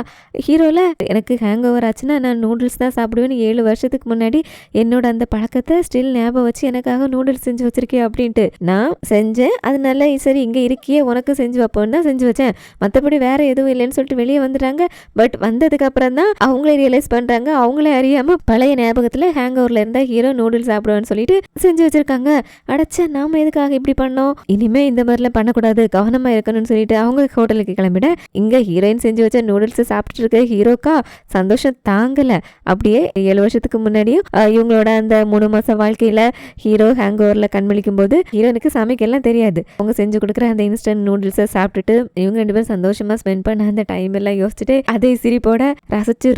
ஹீரோவில் எனக்கு ஹேங் ஓவர் ஆச்சுன்னா நான் நூடுல்ஸ் தான் சாப்பிடுவேன்னு 7 வருஷத்துக்கு முன்னாடி என்னோட அந்த பழக்கத்தை ஸ்டில் ஞாபகம் வச்சு எனக்காக நூடுல்ஸ் செஞ்சு வச்சிருக்கேன் அப்படின்ட்டு நான் செஞ்சேன். அதனால சரி இங்கே இருக்கியே உனக்கு செஞ்சு வைப்போன்னு தான் செஞ்சு வச்சேன், மற்றபடி வேற எதுவும் இல்லைன்னு சொல்லிட்டு வெளியே வந்துட்டாங்க. பட் வந்ததுக்கு அப்புறம் தான் அவங்களே ரியலைஸ் பண்ணுறாங்க, அவங்களே அறியாமல் பழைய ஞாபகத்தில் ஹேங் ஓவரில் இருந்தால் ஹீரோ நூடுல்ஸ் சாப்பிடுவேன்னு சொல்லிட்டு செஞ்சு வச்சிருக்காங்க. அடைச்சா நாம எதுக்காக இப்படி பண்ணோம், இனிமே இந்த மாதிரிலாம் பண்ணக்கூடாது, கவனமாக இருக்கணும்னு சொல்லிட்டு அவங்க ஹோட்டலுக்கு கிளம்பிட இங்கே ஹீரோயின் செஞ்சு வச்ச நூடுல்ஸ் சாப்பிட்டு இருக்க ஹீரோக்கா சந்தோஷம் தாங்கலை. அப்படியே 7 வருஷத்துக்கு முன்னாடியும் இவங்களோட அந்த 3 மாச வாழ்க்கையில் ஹீரோ ஹேங் ஓவரில் கண்மொழிக்கும் போது ஹீரோனுக்கு சமைக்கலாம் தெரியாது. அவங்க செஞ்சு கொடுக்குற அந்த இன்ஸ்டன்ட் நூடுல்ஸை சாப்பிட்டுட்டு இவங்க 2 பேரும் சந்தோஷமா ஸ்பெண்ட் பண்ண அந்த டைம் எல்லாம் யோசிச்சுட்டு அதே சிரிப்போட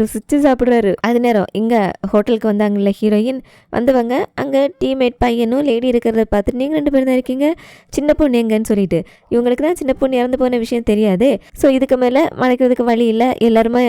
ருசிச்சு சாப்பிடுறாரு. அது நேரம் இங்க ஹோட்டலுக்கு வந்தாங்கல்ல ஹீரோயின், வந்தவங்க அங்க டீம்மேட் பையனும் லேடி இருக்கிறத பார்த்துட்டு நீங்க 2 பேரும் தான் இருக்கீங்க, சின்ன பொண்ணு எங்கன்னு சொல்லிட்டு இவங்களுக்கு தான் சின்ன பொண்ணு இறந்து போன விஷயம் தெரியாது. ஸோ இதுக்கு மேலே மறைக்கிறதுக்கு வழி இல்லை, எல்லாருமே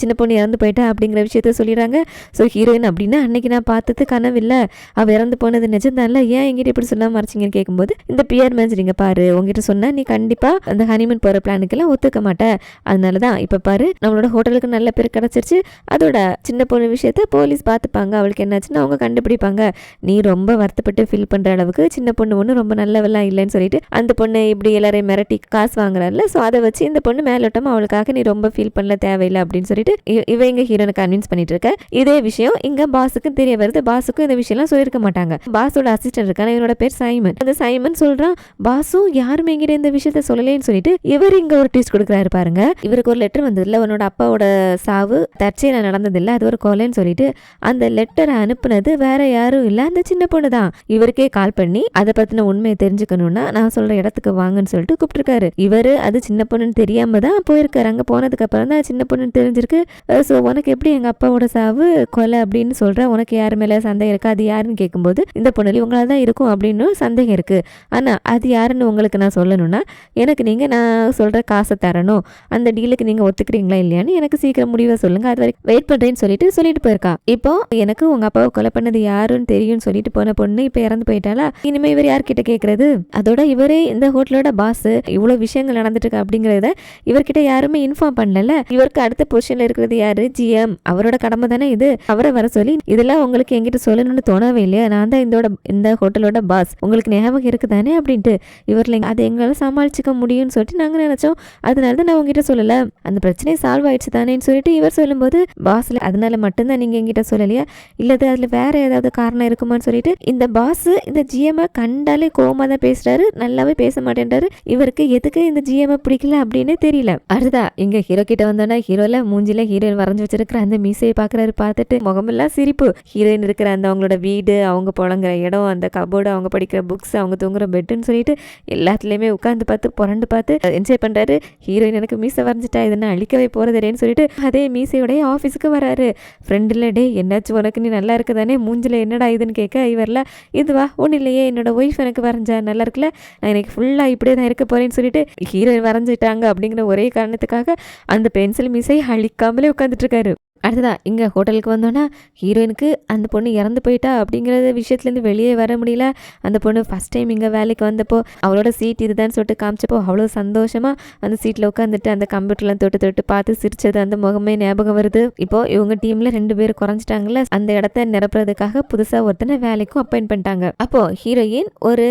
சின்ன பொண்ணு இறந்து போயிட்டா அப்படிங்கிற விஷயத்த சொல்லிடுறாங்க. ஸோ ஹீரோயின் அப்படின்னா அன்னைக்கு நான் பார்த்தது கனவு இல்லை, அவள் இறந்து போனது நிஜம்தான், ஏன் எங்கிட்ட இப்படி சொல்லாம மறைச்சிங்கன்னு கேட்கும்போது இந்த பியர் மேஜர் இங்க பாரு, உங்ககிட்ட சொன்னா நீ கண்டிப்பா அந்த ஹனிமூன் போற பிளானுக்கெல்லாம் ஒத்துக்க மாட்டேன், அதனாலதான் இப்ப பாரு நம்மளோட நம்மளோட ஹோட்டலுக்கு நல்ல பேர் கிடச்சிருச்சு. அதோட சின்ன பொண்ணு விஷயத்த போலீஸ் பார்த்துப்பாங்க. அவளுக்கு என்னாச்சுன்னா அவங்க கண்டுபிடிப்பாங்க. நீ ரொம்ப வருத்தப்பட்டு ஃபீல் பண்ணுற அளவுக்கு சின்ன பொண்ணு ஒன்று ரொம்ப நல்லவெல்லாம் இல்லைன்னு சொல்லிட்டு அந்த பொண்ணு இப்படி எல்லாரையும் மிரட்டி காசு வாங்குறாருல. ஸோ அதை வச்சு இந்த பொண்ணு மேலோட்டமாக அவளுக்காக நீ ரொம்ப ஃபீல் பண்ணல, தேவையில்லை அப்படின்னு சொல்லிட்டு இவ இங்க ஹீரோனை கன்வின்ஸ் பண்ணிட்டு இருக்க. இதே விஷயம் இங்க பாஸுக்கு தெரிய வருது. பாஸுக்கும் இந்த விஷயம்லாம் சொல்லியிருக்க மாட்டாங்க. பாஸோட அசிஸ்டன்ட் இருக்கான, இவனோட பேர் சைமன். அந்த சைமன் சொல்றான், பாஸும் யாருமே எங்கிட்ட இந்த விஷயத்த சொல்லலேன்னு சொல்லிட்டு இவர் இங்க ஒரு ட்விஸ்ட் கொடுக்குறாரு பாருங்க. இவருக்கு ஒரு லெட்டர் வந்ததுல, உன்னோட அப்பாவோட சாவு தற்செயலா நடந்ததில்லை, அது ஒரு கொலைன்னு சொல்லிட்டு அந்த லெட்டரை அனுப்புனது வேற யாரும் இல்ல, அந்த சின்ன பொண்ணு தான். இவருக்கே கால் பண்ணி அதை பத்தின உண்மையை தெரிஞ்சுக்கணும்னா நான் சொல்ற இடத்துக்கு வாங்கன்னு சொல்லிட்டு கூப்பிட்டுருக்காரு. இவரு அது சின்ன பொண்ணுன்னு தெரியாம தான் போயிருக்காரு. அங்க போனதுக்கு அப்புறம் தான் சின்ன பொண்ணுன்னு தெரிஞ்சிருக்கு. ஸோ உனக்கு எப்படி எங்க அப்பாவோட சாவு கொலை அப்படின்னு சொல்ற, உனக்கு யாரு மேல சந்தேகம் இருக்கு, அது யாருன்னு கேட்கும்போது இந்த பொண்ணு உங்களால தான் இருக்கும் அப்படின்னு சந்தேகம் இருக்கு. ஆனா அது யாருன்னு உங்களுக்கு நான் சொல்லணும்னா எனக்கு நீங்க நான் சொல்ற காசை தரணும். அந்த டீலுக்கு நீங்க ஒத்துக்கிறீங்களா இல்லையான்னு எனக்கு சீக்கிரம் முடிவை சொல்லுங்க, அது வரைக்கும் வெயிட் பண்றேன்னு சொல்லிட்டு போயிருக்கா. இப்போ எனக்கு உங்க அப்பாவை கொலை பண்ணது யாருன்னு தெரியும்னு சொல்லிட்டு போன பொண்ணு இப்ப இறந்து போயிட்டாளா, இனிமே இவர் யார்கிட்ட கேட்கறது? அதோட இவரே இந்த ஹோட்டலோட பாஸ், இவ்வளவு விஷயங்கள் நடந்துட்டு இருக்கு அப்படிங்கறத இவர்கிட்ட யாருமே இன்ஃபார்ம் பண்ணல. இவருக்கு அடுத்த பொசிஷன்ல இருக்கிறது யாரு? ஜிஎம். அவரோட கடமை தானே இது. அவரை வர சொல்லி இதெல்லாம் உங்களுக்கு என்கிட்ட சொல்லணும்னு தோணவே இல்லையா, நான் தான் இந்த ஹோட்டலோட பாஸ், உங்களுக்கு ஞாபகம் இருக்குதானே அப்படின்ட்டு. இவர்ல அதை எங்களால சமாளிச்சுக்க முடியும்னு சொல்லிட்டு நாங்க நினைச்சோம், அதனால தான் நான் உங்ககிட்ட சொல்லல, அந்த பிரச்சனை சால்வ் ஆயிடுச்சு தானேன்னு சொல்லிட்டு இவர் சொல்லும்போது, பாஸ்ல அதனால மட்டும்தான் நீங்க என்கிட்ட சொல்லலையா, இல்லது அதுல வேற ஏதாவது காரணம் இருக்குமான்னு சொல்லிட்டு இந்த பாஸ் இந்த ஜிஎம் கண்டாலே கோவமா தான் பேசுறாரு, நல்லாவே பேச மாட்டேன்றாரு. இவருக்கு எதுக்கு இந்த ஜிஎம் பிடிக்கல அப்படின்னு தெரியல. அடுத்தா இங்க ஹீரோ கிட்ட வந்தோன்னா ஹீரோல மூஞ்சில ஹீரோயின் வரைஞ்சு வச்சிருக்கிற அந்த மீசையை பாக்குறாரு. பார்த்துட்டு முகமெல்லாம் சிரிப்பு. ஹீரோயின் இருக்கிற அந்த அவங்களோட வீடு, அவங்க புழங்குற இடம், அந்த கபோர்டு, அவங்க படிக்கிற புக்ஸ், அவங்க தூங்குற பெட்டுன்னு சொல்லிட்டு எல்லாத்துலயுமே உட்காந்து பார்த்து புரண்டு பார்த்து என்ஜாய் பண்றாரு. ஹீரோயின் எனக்கு மீசை வரைஞ்சிட்டா, இதெல்லாம் அழிக்கவே போறதுன்னு சொல்லிட்டு அதே மீசையோடைய ஆஃபீஸுக்கு வராரு. ஃப்ரெண்டில் டே என்னாச்சு உனக்கு, நீ நல்லா இருக்குதானே, மூஞ்சில என்னடா இதுன்னு கேட்க இவர்ல இதுவா ஒன்றும் இல்லையே, என்னோட ஒய்ஃப் எனக்கு வரைஞ்சா நல்லா இருக்குல்ல, நான் எனக்கு ஃபுல்லாக இப்படியே தான் இருக்க போறேன்னு சொல்லிட்டு ஹீரோயின் வரைஞ்சிட்டாங்க அப்படிங்கிற ஒரே காரணத்துக்காக அந்த பென்சில் மீசை அழிக்காமலே உட்காந்துட்டு இருக்காரு. அடுத்ததா இங்கே ஹோட்டலுக்கு வந்தோன்னா ஹீரோயினுக்கு அந்த பொண்ணு இறந்து போயிட்டா அப்படிங்கிறத விஷயத்துலேருந்து வெளியே வர முடியல. அந்த பொண்ணு ஃபஸ்ட் டைம் இங்கே வேலைக்கு வந்தப்போ அவளோட சீட் இதுதான் சொல்லிட்டு காமிச்சப்போ அவ்வளோ சந்தோஷமாக அந்த சீட்டில் உட்காந்துட்டு அந்த கம்ப்யூட்டர்லாம் தொட்டு பார்த்து சிரிச்சது அந்த முகமே ஞாபகம் வருது. இப்போது இவங்க டீமில் 2 பேர் குறைஞ்சிட்டாங்கல்ல, அந்த இடத்த நிரப்புறதுக்காக புதுசாக ஒருத்தனை வேலைக்கும் அப்பாயிண்ட் பண்ணிட்டாங்க. அப்போது ஹீரோயின் ஒரு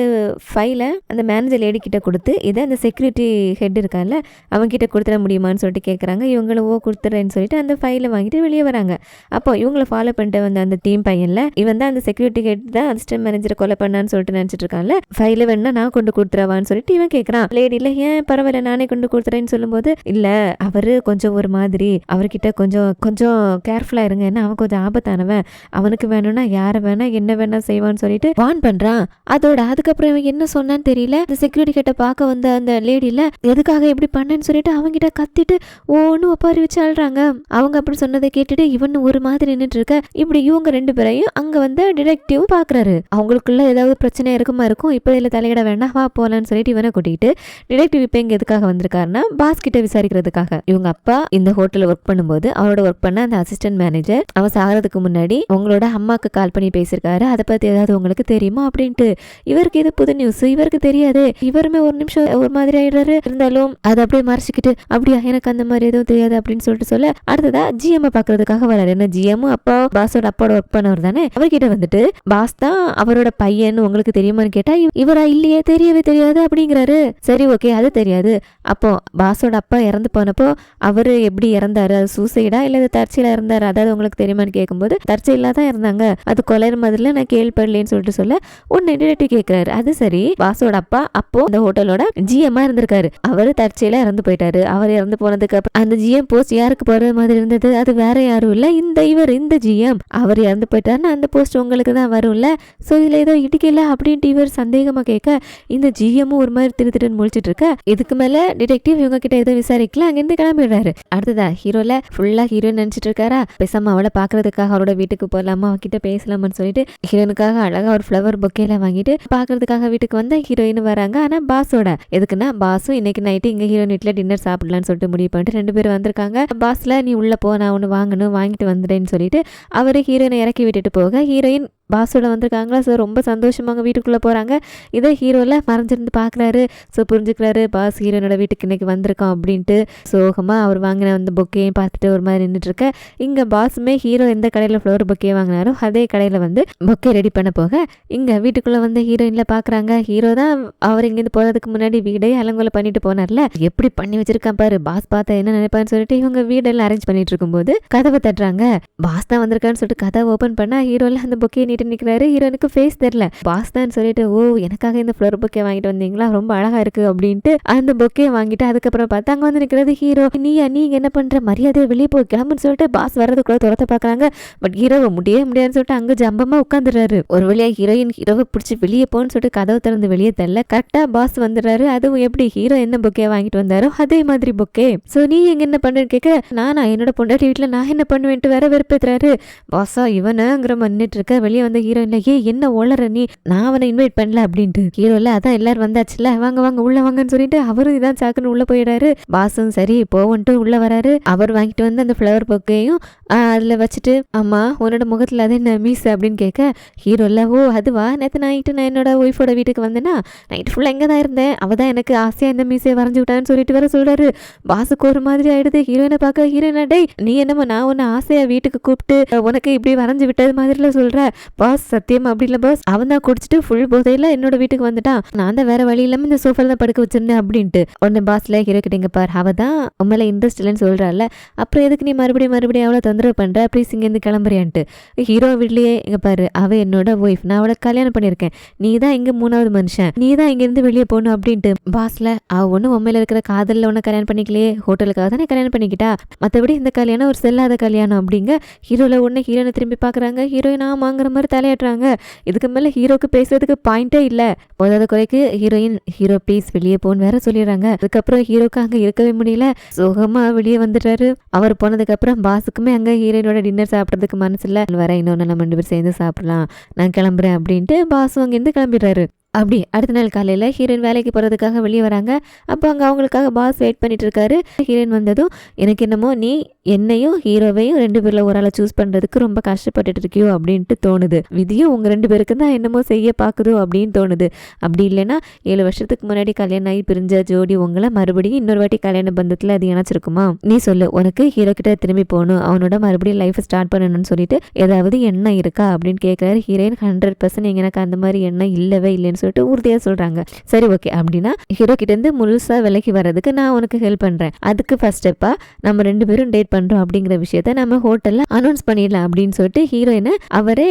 ஃபைலை அந்த மேனேஜர் லேடி கிட்ட கொடுத்து இதை அந்த செக்யூரிட்டி ஹெட் இருக்கான்ல அவங்ககிட்ட கொடுத்துட முடியுமான்னு சொல்லிட்டு கேட்குறாங்க. இவங்களும் கொடுத்துறேன்னு சொல்லிட்டு அந்த ஃபைலை வாங்கிட்டு வெளியே வராங்க. அப்போ இவங்களை ஃபாலோ பண்ணிட்டு வந்த அந்த டீம் பையன்ல இவன் தான் அந்த செக்யூரிட்டி ஹெட் தான் அசிஸ்டன்ட் மேனேஜரை கொலை பண்ணான்னு சொல்லிட்டு நினைச்சிட்டு இருக்கான்ல, ஃபைல வேணா நான் கொண்டு கொடுத்துறவான்னு சொல்லிட்டு இவன் கேட்கறான். லேடி இல்ல ஏன் பரவாயில்ல நானே கொண்டு கொடுத்துறேன்னு சொல்லும்போது இல்ல அவரு கொஞ்சம் ஒரு மாதிரி, அவர்கிட்ட கொஞ்சம் கேர்ஃபுல்லா இருங்க, ஏன்னா அவன் கொஞ்சம் ஆபத்தானவன், அவனுக்கு வேணும்னா யார வேணா என்ன வேணா செய்வான்னு சொல்லிட்டு வான் பண்றான். அதோட அதுக்கப்புறம் இவன் என்ன சொன்னான்னு தெரியல. இந்த செக்யூரிட்டி கிட்ட பார்க்க வந்த அந்த லேடியில எதுக்காக எப்படி பண்ணேன்னு சொல்லிட்டு அவங்கிட்ட கத்திட்டு ஒன்னு ஒப்பாரி வச்சு அழுறாங்க. அவங்க அப்படி சொன்னதை கேட்டுட்டு இவன் ஒரு மாதிரி நின்றுட்டு இருக்க. இப்படி இவங்க 2 பேரையும் அங்க வந்து டிடெக்டிவ் பாக்குறாரு. அவங்களுக்குள்ள ஏதாவது பிரச்சனை இருக்கும், இப்ப இதுல தலையிட வேண்டாம், வா போலான்னு சொல்லிட்டு இவனை கூட்டிட்டு டிடெக்டிவ் இப்ப இங்க எதுக்காக வந்திருக்காருன்னா பாஸ் கிட்ட விசாரிக்கிறதுக்காக. இவங்க அப்பா இந்த ஹோட்டல்ல ஒர்க் பண்ணும்போது அவரோட ஒர்க் பண்ண அந்த அசிஸ்டன்ட் மேனேஜர் அவன் சாகிறதுக்கு முன்னாடி உங்களோட அம்மாக்கு கால் பண்ணி பேசியிருக்காரு, அதை பத்தி ஏதாவது உங்களுக்கு தெரியுமா அப்படின்ட்டு. இவருக்கு இது புது நியூஸ், இவருக்கு தெரியாது. இவருமே ஒரு நிமிஷம் ஒரு மாதிரி ஆயிடுறாரு. இருந்தாலும் அதை அப்படியே மறைச்சிக்கிட்டு அப்படியா எனக்கு அந்த மாதிரி எதுவும் தெரியாது அப்படின்னு சொல்லிட்டு சொல்ல அடுத்ததா ஜிஎம் பாக்குறதுக்காக வராரு. என்ன ஜிஎம்மும் அப்பா பாஸோட அப்பாவோட ஒர்க் பண்ணவர் தானே, அவர்கிட்ட வந்துட்டு பாஸ் தான் அவரோட பையன் உங்களுக்கு தெரியுமான்னு கேட்டா இவரா இல்லையே தெரியவே தெரியாது அப்படிங்கிறாரு. சரி ஓகே அது தெரியாது. அப்போ பாஸோட அப்பா இறந்து போனப்போ அவரு எப்படி இறந்தாரு, அது சூசைடா இல்ல தற்செயலா இறந்தாரு, அதாவது உங்களுக்கு தெரியுமான்னு கேட்கும்போது தற்செயலா தான் இருந்தாங்க, அது கொலை மாதிரில நான் கேள்விப்படலேன்னு சொல்லிட்டு சொல்ல ஒன்னு டிடெக்டிவ் கேட்கிறாரு. அது சரி பாஸோட அப்பா அப்போ அந்த ஹோட்டலோட ஜிஎம்மா இருந்திருக்காரு, அவரு தற்செயலா இறந்து போயிட்டாரு. அவர் இறந்து போனதுக்கு அப்புறம் அந்த ஜிஎம் போஸ்ட் யாருக்கு போற மாதிரி இருந்தது, அது வேற யாரும் இல்ல இந்த ஜிஎம், அவர் இறந்து போயிட்டாருன்னா அந்த போஸ்ட் உங்களுக்கு தான் வரும்ல, சோ இதுல ஏதோ இடிக்கல அப்படின்ட்டு இவர் சந்தேகமா கேட்க இந்த ஜிஎம்மும் ஒரு மாதிரி திருத்துன்னு முழிச்சிட்டு இருக்க. இதுக்கு மேல டிடெக்டிவ் இவங்க கிட்ட ஏதோ விசாரிக்கல, அங்கிருந்து கிளம்பிடுறாரு. அடுத்ததா ஹீரோல ஃபுல்லா ஹீரோயின் நினைச்சிட்டு இருக்காரா, பேசாம அவளை பாக்குறதுக்காக அவரோட வீட்டுக்கு போகலாமா, அவகிட்ட பேசலாமான்னு சொல்லிட்டு ஹீரோனுக்காக அழகா ஒரு ஃபிளவர் பொக்கேல வாங்கிட்டு பாக்குறதுக்காக வீட்டுக்கு வந்தா ஹீரோயின் வராங்க. ஆனா பாஸோட எதுக்குன்னா பாஸும் இன்னைக்கு நைட்டு இங்க ஹீரோயின் வீட்டுல டின்னர் சாப்பிடலாம்னு சொல்லிட்டு முடிவு பண்ணிட்டு 2 பேரும் வந்திருக்காங்க. பாஸ்ல நீ உள்ள போ, நான் ஒண்ணு வாங்கிட்டு வந்துட்டேன்னு சொல்லிட்டு அவரு ஹீரோயினை இறக்கி விட்டுட்டு போக ஹீரோயின் பாஸோட வந்திருக்காங்களா. ஸோ ரொம்ப சந்தோஷமாக வீட்டுக்குள்ளே போகிறாங்க. இதை ஹீரோவில் மறைஞ்சிருந்து பார்க்குறாரு. ஸோ புரிஞ்சுக்கிறாரு பாஸ் ஹீரோனோட வீட்டுக்கு இன்னைக்கு வந்திருக்கோம் அப்படின்ட்டு. சோகமாக அவர் வாங்கின அந்த பொக்கையும் பார்த்துட்டு ஒரு மாதிரி நின்றுட்டுருக்க. இங்கே பாஸுமே ஹீரோ எந்த கடையில் ஃப்ளவர் பொக்கே வாங்கினாரோ அதே கடையில் வந்து பொக்கே ரெடி பண்ண போக இங்கே வீட்டுக்குள்ளே வந்து ஹீரோயினில் பார்க்குறாங்க. ஹீரோ தான் அவர் இங்கேருந்து போகிறதுக்கு முன்னாடி வீடே அலங்கோல பண்ணிட்டு போனார்ல, எப்படி பண்ணி வச்சிருக்கான் பாரு, பாஸ் பார்த்தா என்ன நினைப்பான்னு சொல்லிட்டு இவங்க வீடெல்லாம் அரேஞ்ச் பண்ணிட்டு இருக்கும்போது கதவை தட்டுறாங்க. பாஸ் தான் வந்திருக்கான்னு சொல்லிட்டு கதவை ஓப்பன் பண்ணா ஹீரோல அந்த பொக்கையை நீட்டு நிற்கிறாரு. ஹீரோனுக்கு ஃபேஸ் தெரியல. பாஸ் தான் சொல்லிட்டு ஓ எனக்காக இந்த ஃப்ளவர் பொக்கே வாங்கிட்டு வந்தீங்களா, ரொம்ப அழகா இருக்கு அப்படின்ட்டு அந்த பொக்கையை வாங்கிட்டு அதுக்கப்புறம் பார்த்தா அங்கே வந்து நிற்கிறது ஹீரோ. நீங்க என்ன பண்ற, மரியாதையை வெளியே போய் கிளம்புன்னு சொல்லிட்டு பாஸ் வர்றதுக்குள்ள துரத்த பாக்குறாங்க. பட் ஹீரோவை முடியாதுன்னு சொல்லிட்டு அங்க ஜம்பமா உட்காந்துறாரு. ஒரு வழியா ஹீரோயின் ஹீரோவை பிடிச்சி வெளியே போன்னு சொல்லிட்டு கதவை திறந்து வெளியே தரல. கரெக்டா பாஸ் வந்துடுறாரு. அதுவும் எப்படி ஹீரோ என்ன பொக்கே வாங்கிட்டு வந்தாரோ அதே மாதிரி பொக்கே. சோ நீ எங்க என்ன பண்றேன்னு கேட்க நானா என்னோட பொண்டாட்டி வீட்டுல நான் என்ன பண்ணுவேன்ட்டு வேற வெறுப்பேத்துறாரு. பாஸா இவனுங்கிற மன்னிட்டு இருக்க. வெளியே வந்த ஹீரோயின்ல என்ன ஒளற நீ, நான் அவனை இன்வைட் பண்ணல அப்படின்ட்டு. ஹீரோல அதான் எல்லாரும் வந்தாச்சுல, வாங்க வாங்க உள்ள வாங்கன்னு சொல்லிட்டு அவரும் இதான் சாக்குன்னு உள்ள போயிடாரு. பாஸும் சரி போவன்ட்டு உள்ள வராரு. அவர் வாங்கிட்டு வந்து அந்த ஃப்ளவர் பொக்கையும் அதுல வச்சுட்டு அம்மா உன்னோட முகத்துல அது என்ன மீஸ் அப்படின்னு கேட்க ஹீரோல ஓ அதுவா, நேற்று நைட்டு நான் என்னோட ஒய்ஃபோட வீட்டுக்கு வந்தேன்னா நைட்டு ஃபுல்லாக எங்கே தான் இருந்தேன், அவள் தான் எனக்கு ஆசையாக இந்த மீஸை வரைஞ்சி விட்டான்னு சொல்லிட்டு வேற சொல்கிறாரு. பாஸுக்கு ஒரு மாதிரி ஆயிடுது. ஹீரோயினை பார்க்க ஹீரோயினா டேய் நீ என்னமோ நான் உன்னை ஆசையாக வீட்டுக்கு கூப்பிட்டு உனக்கு இப்படி வரைஞ்சி விட்டது மாதிரிலாம் சொல்கிற. பாஸ் சத்தியம் அப்படி இல்லை பாஸ், அவன் தான் குடிச்சிட்டு ஃபுல் போதையில் என்னோட வீட்டுக்கு வந்துட்டான், நான் தான் வேற வழி இல்லாமல் இந்த சோஃபாவில் தான் படுக்க வச்சிருந்தேன் அப்படின்ட்டு. உடனே பாஸ்ல ஹீரோ கிட்ட இங்கே பார், அவள் தான் உண்மையில இன்ட்ரெஸ்ட் இல்லைன்னு சொல்கிறாள், அப்புறம் எதுக்கு நீ மறுபடியும் அவ்வளோ தொந்தரவு பண்ணுற, ப்ளீஸ் இங்கேருந்து கிளம்புறியான்ட்டு. ஹீரோ வீட்லேயே இங்கே பாரு அவள் என்னோட ஒய்ஃப், நான் அவளை கல்யாணம் பண்ணியிருக்கேன், நீ தான் இங்கே 3வது மனுஷன், நீ தான் இங்கேருந்து வெளியே போகணும் அப்படின்ட்டு. பாஸ்ல அவள் ஒன்றும் உண்மையில இருக்கிற காதலில் ஒன்று கல்யாணம் பண்ணிக்கலையே, ஹோட்டலுக்காக தானே கல்யாணம் பண்ணிக்கிட்டா, மற்றபடி இந்த கல்யாணம் ஒரு செல்லாத கல்யாணம் அப்படிங்க. ஹீரோவில் ஒன்று ஹீரோனை திரும்பி பார்க்குறாங்க. ஹீரோயின் ஆமாங்கிற மாதிரி தலையாட்டுறாங்க. இதுக்கு மேலே ஹீரோக்கு பேசுறதுக்கு பாயிண்டே இல்லை. போதாத குறைக்கு ஹீரோயின் ஹீரோ ப்ளீஸ் வெளியே போன்னு வேற சொல்லிடுறாங்க. அதுக்கப்புறம் ஹீரோக்கு அங்கே இருக்கவே முடியல, சோகமா வெளியே வந்துடுறாரு. அவர் போனதுக்கு அப்புறம் பாஸுக்குமே அங்கே ஹீரோயினோட டின்னர் சாப்பிட்றதுக்கு மனசு இல்லை, வர இன்னொன்று நம்ம 2 பேர் சேர்ந்து சாப்பிடலாம், நான் கிளம்புறேன் அப்படின்ட்டு பாஸும் அங்கேருந்து கிளம்பிடுறாரு. அப்படி அடுத்த நாள் காலையில் ஹீரோயின் வேலைக்கு போகிறதுக்காக வெளியே வராங்க. அப்போ அங்கே அவங்களுக்காக பாஸ் வெயிட் பண்ணிட்டு இருக்காரு. ஹீரோயின் வந்ததும் எனக்கு என்னமோ நீ என்னையும் ஹீரோவையும் 2 பேரில் ஒரு ஆளை சூஸ் பண்ணுறதுக்கு ரொம்ப கஷ்டப்பட்டுட்டு இருக்கியோ அப்படின்ட்டு தோணுது, விதியும் உங்கள் 2 பேருக்கு தான் என்னமோ செய்ய பார்க்குதோ அப்படின்னு தோணுது. அப்படி இல்லைன்னா 7 வருஷத்துக்கு முன்னாடி கல்யாணம் ஆகி பிரிஞ்ச ஜோடி உங்களை மறுபடியும் இன்னொரு வாட்டி கல்யாண பந்தத்தில் அது இணைச்சிருக்குமா, நீ சொல்லு, உனக்கு ஹீரோ கிட்ட திரும்பி போகணும், அவனோட மறுபடியும் லைஃப்பை ஸ்டார்ட் பண்ணணும்னு சொல்லிட்டு ஏதாவது எண்ணம் இருக்கா அப்படின்னு கேட்குறாரு. ஹீரோயின் 100% எனக்கு அந்த மாதிரி எண்ணம் இல்லவே இல்லைன்னு சொல்லிட்டு உறுதியா சொல்றாங்க. சரி ஓகே, அப்படின்னா ஹீரோ கிட்ட இருந்து முழுசா விலைக்கு வர்றதுக்கு நான் உனக்கு ஹெல்ப் பண்றேன், அதுக்கு ஃபர்ஸ்ட் ஸ்டெப்பா நம்ம 2 பேரும் டேட் பண்றோம் அப்படிங்கிற விஷயத்த நம்ம ஹோட்டல்ல அனௌன்ஸ் பண்ணிடலாம் அப்படின்னு சொல்லிட்டு ஹீரோயினை அவரே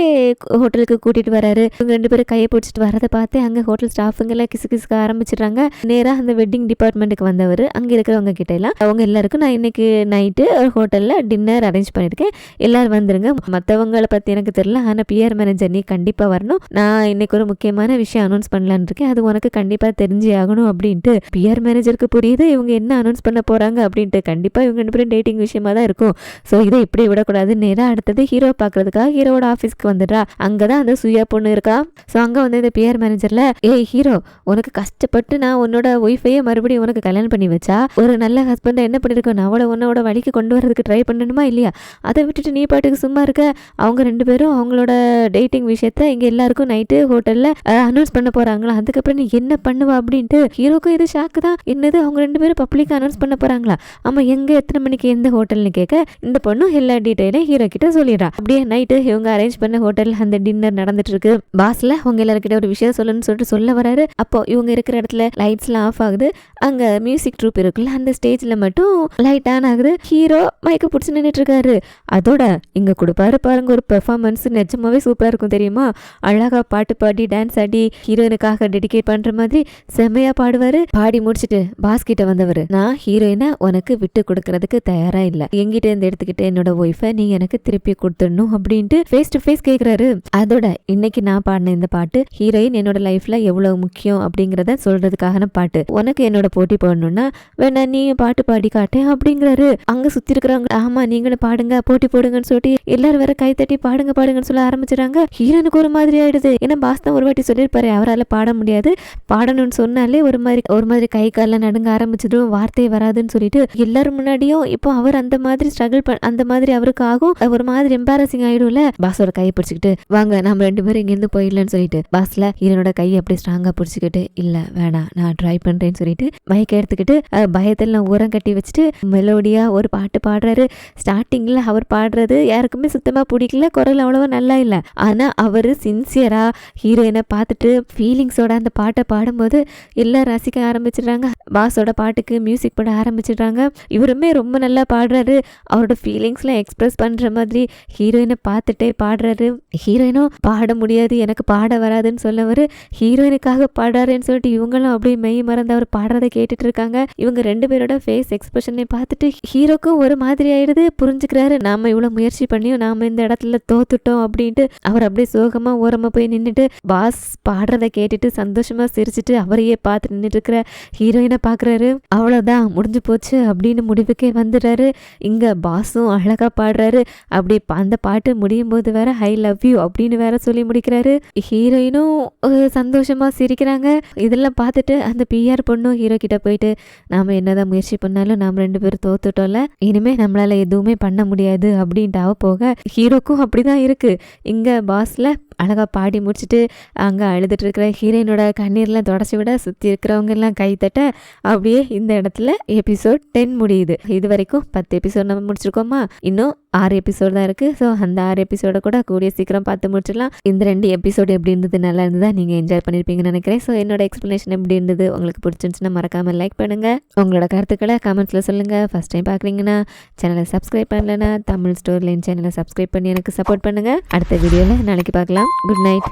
ஹோட்டலுக்கு கூட்டிட்டு வராரு. இவங்க 2 பேரும் கையை பிடிச்சிட்டு வரதை பார்த்து அங்க ஹோட்டல் ஸ்டாஃபுங்க எல்லாம் கிசுகிசுக்க ஆரம்பிச்சிடுறாங்க. நேரா அந்த வெட்டிங் டிபார்ட்மெண்ட்டுக்கு வந்தவர் அங்க இருக்கிறவங்க கிட்ட எல்லாம் அவங்க எல்லாருக்கும் நான் இன்னைக்கு நைட்டு ஒரு ஹோட்டல்ல டின்னர் அரேஞ்ச் பண்ணிருக்கேன், எல்லாரும் வந்துருங்க, மற்றவங்களை பத்தி எனக்கு தெரியல, ஆனா பிஆர் மேனேஜர் நீ கண்டிப்பா வரணும், நான் இன்னைக்கு ஒரு முக்கியமான விஷயம் அனௌன்ஸ் பண்ணலான்னு இருக்கேன், அது உனக்கு கண்டிப்பா தெரிஞ்சே ஆகணும் அப்படின்ட்டு. பிஆர் மேனேஜருக்கு புரியுது இவங்க என்ன அனௌன்ஸ் பண்ண போறாங்க அப்படின்ட்டு. கண்டிப்பா இவங்க 2 பேரும் டேட்டிங் விஷயமா தான் இருக்கும். ஸோ இதை இப்படி விடக்கூடாது. நேரா அடுத்தது ஹீரோ பாக்குறதுக்காக ஹீரோட ஆஃபீஸ்க்கு வந்துடுறா. அங்கதான் அந்த சுயா பொண்ணு இருக்கா. ஸோ அங்க வந்து இந்த பிஆர் மேனேஜர்ல ஏய் ஹீரோ, உனக்கு கஷ்டப்பட்டு நான் உன்னோட ஒய்ஃபையே மறுபடியும் உனக்கு கல்யாணம் பண்ணி வச்சா ஒரு நல்ல ஹஸ்பண்டை என்ன பண்ணிருக்கோம், நான் அவளை உன்னோட வழிக்கு கொண்டு வரதுக்கு ட்ரை பண்ணணுமா இல்லையா, அதை விட்டுட்டு நீ பாட்டுக்கு சும்மா இருக்க. அவங்க 2 பேரும் அவங்களோட டேட்டிங் விஷயத்த இங்க எல்லாருக்கும் நைட்டு ஹோட்டல்ல அனௌன்ஸ் பண்ண போறாங்களா, அதுக்கப்புறம் நீ என்ன பண்ணுவா அப்படின்ட்டு. ஹீரோக்கும் இது ஷாக்கு தான், என்னது அவங்க 2 பேரும் பப்ளிக்கா அனௌன்ஸ் பண்ண போறாங்களா, ஆமா எங்க எத்தனை மணிக்கு எந்த ஹோட்டல்னு கேட்க இந்த பொண்ணும் எல்லா டீட்டெயிலும் ஹீரோ கிட்ட சொல்லிடுறா. அப்படியே நைட்டு இவங்க அரேஞ்ச் பண்ண ஹோட்டல் அந்த டின்னர் நடந்துட்டு இருக்கு. பாஸ்ல அவங்க எல்லாருக்கிட்ட ஒரு விஷயம் சொல்லணும்னு சொல்லிட்டு சொல்ல வராரு. அப்போ இவங்க இருக்கிற இடத்துல லைட்ஸ் எல்லாம் ஆஃப் ஆகுது. அங்க மியூசிக் ட்ரூப் இருக்குல்ல, அந்த ஸ்டேஜ்ல மட்டும் லைட் ஆன் ஆகுது. ஹீரோ மைக்க பிடிச்சி நின்றுட்டு இருக்காரு. அதோட இங்க கொடுப்பாரு பாருங்க ஒரு பெர்ஃபார்மன்ஸ், நிஜமாவே சூப்பரா இருக்கும் தெரியுமா, அழகா பாட்டு பாடி டான்ஸ் ஆடி ஹீரோயினுக்காக டெடிகேட் பண்ற மாதிரி செம்மையா பாடுவாரு. பாடி முடிச்சுட்டு பாஸ் கிட்ட வந்தவர், நான் ஹீரோயினை உனக்கு விட்டு கொடுக்கறதுக்கு தயாரா இல்ல, எங்கிட்ட இருந்து எடுத்துக்கிட்டு என்னோட ஒய்ஃபை நீ எனக்கு திருப்பி கொடுத்துடணும் அப்படின்ட்டு ஃபேஸ் டு ஃபேஸ் கேக்குறாரு. அதோட இன்னைக்கு நான் பாடின இந்த பாட்டு ஹீரோயின் என்னோட லைஃப்ல எவ்வளவு முக்கியம் அப்படிங்கறத சொல்றதுக்கான பாட்டு, உனக்கு என்னோட போட்டி போடணும்னா வேணா நீ பாட்டு பாடி காட்டேன் அப்படிங்கிறாரு. அங்க சுத்தி இருக்கிறவங்க ஆமா நீங்களும் பாடுங்க போட்டி போடுங்கன்னு சொல்லிட்டு எல்லாரும் வேற கை தட்டி பாடுங்க பாடுங்கன்னு சொல்ல ஆரம்பிச்சிடறாங்க. ஹீரோனுக்கு ஒரு மாதிரி ஆயிடுது. ஏன்னா பாஸ் தான் ஒரு வாட்டி சொல்லியிருப்பாரு அவர் அவரால் பாட முடியாது. பாடணும்னு சொன்னாலே ஒரு மாதிரி கை காலில் நடுங்க ஆரம்பிச்சிடும், வார்த்தை வராதுன்னு சொல்லிட்டு எல்லாரும் முன்னாடியும் இப்போ அவர் அந்த மாதிரி ஸ்ட்ரகிள் அந்த மாதிரி அவருக்கு ஆகும். ஒரு மாதிரி எம்பாரசிங் ஆயிடும்ல. பாஸோட கையை பிடிச்சிக்கிட்டு வாங்க நம்ம 2 பேரும் இங்கேருந்து போயிடலன்னு சொல்லிட்டு பாஸ்ல ஹீரோனோட கையை அப்படியே ஸ்ட்ராங்கா பிடிச்சிக்கிட்டு இல்ல வேணாம் நான் ட்ரை பண்றேன்னு சொல்லிட்டு பைக் எடுத்துக்கிட்டு பயத்தில் நான் உரம் கட்டி வச்சுட்டு மெலோடியா ஒரு பாட்டு பாடுறாரு. ஸ்டார்டிங்ல அவர் பாடுறது யாருக்குமே சுத்தமா பிடிக்கல, குரல் அவ்வளவா நல்லா இல்ல. ஆனா அவரு சின்சியரா ஹீரோயினை பார்த்துட்டு ஃபீலிங்ஸோட அந்த பாட்டை பாடும்போது எல்லாம் ரசிக்க ஆரம்பிச்சிடுறாங்க. பாஸோட பாட்டுக்கு மியூசிக் போட ஆரம்பிச்சிடுறாங்க. இவருமே ரொம்ப நல்லா பாடுறாரு. அவரோட ஃபீலிங்ஸ்லாம் எக்ஸ்பிரஸ் பண்ற மாதிரி ஹீரோயினை பார்த்துட்டே பாடுறாரு. ஹீரோயினும் பாட முடியாது, எனக்கு பாட வராதுன்னு சொல்லவர் ஹீரோயினுக்காக பாடுறாருன்னு சொல்லிட்டு இவங்களும் அப்படியே மெய் மறந்து அவர் பாடுறதை கேட்டுட்டு இருக்காங்க. இவங்க 2 பேரோட ஃபேஸ் எக்ஸ்பிரஷனை பார்த்துட்டு ஹீரோக்கும் ஒரு மாதிரி ஆயிடுது. புரிஞ்சுக்கிறாரு நாம இவ்வளவு முயற்சி பண்ணியும் நாம இந்த இடத்துல தோத்துட்டோம் அப்படின்ட்டு. அவர் அப்படியே சோகமா ஓரமா போய் நின்றுட்டு பாஸ் பாடுறதை கேட்டுட்டு சந்தோஷமா சிரிச்சுட்டு அவரையே பார்த்து நின்றுட்டு இருக்கிற ஹீரோயினை பாக்குறாரு. அவ்வளவுதான் முடிஞ்சு போச்சு அப்படின்னு முடிவுக்கே வந்துடுறாரு. இங்க பாஸும் அழகா பாடுறாரு. அப்படி அந்த பாட்டு முடியும் போது வேற ஐ லவ் யூ அப்படின்னு வேற சொல்லி முடிக்கிறாரு. ஹீரோயினும் சந்தோஷமா சிரிக்கிறாங்க. இதெல்லாம் பார்த்துட்டு அந்த பிஆர் பொண்ணும் ஹீரோ கிட்ட போயிட்டு நாம என்னதான் முயற்சி பண்ணாலும் நாம 2 பேரும் தோத்துட்டோம்ல, இனிமே நம்மளால எதுவுமே பண்ண முடியாது அப்படின்ட்டு போக ஹீரோக்கும் அப்படிதான் இருக்கு. இங்க பாஸ்ல அழகா பாடி முடிச்சுட்டு அங்கே அழுதுட்டு இருக்கிற ஹீரோயினோட கண்ணீர்லாம் தொடச்சி விட சுற்றி இருக்கிறவங்க எல்லாம் கைத்தட்ட அப்படியே இந்த இடத்துல எபிசோட் 10 முடியுது. இது வரைக்கும் 10 எபிசோட் நம்ம முடிச்சிருக்கோமா, இன்னும் 6 எபிசோட் தான் இருக்குது. ஸோ அந்த 6 எபிசோட கூட கூடிய சீக்கிரம் பார்த்து முடிச்சிடலாம். இந்த 2 எபிசோடு எப்படி இருந்தது, நல்லா இருந்ததா, நீங்கள் என்ஜாய் பண்ணியிருப்பீங்கன்னு நினைக்கிறேன். ஸோ என்னோட எக்ஸ்ப்ளனேஷன் எப்படி இருந்தது உங்களுக்கு பிடிச்சிருந்துச்சுன்னா மறக்காமல் லைக் பண்ணுங்கள். உங்களோட கருத்துக்களை கமெண்ட்ஸில் சொல்லுங்கள். ஃபஸ்ட் டைம் பார்க்குறீங்கன்னா சேனலை சப்ஸ்கிரைப் பண்ணலைன்னா தமிழ் ஸ்டோரி லைன் சேனலை சப்ஸ்கிரைப் பண்ணி எனக்கு சப்போர்ட் பண்ணுங்கள். அடுத்த வீடியோவில் நாளைக்கு பார்க்கலாம். Good night.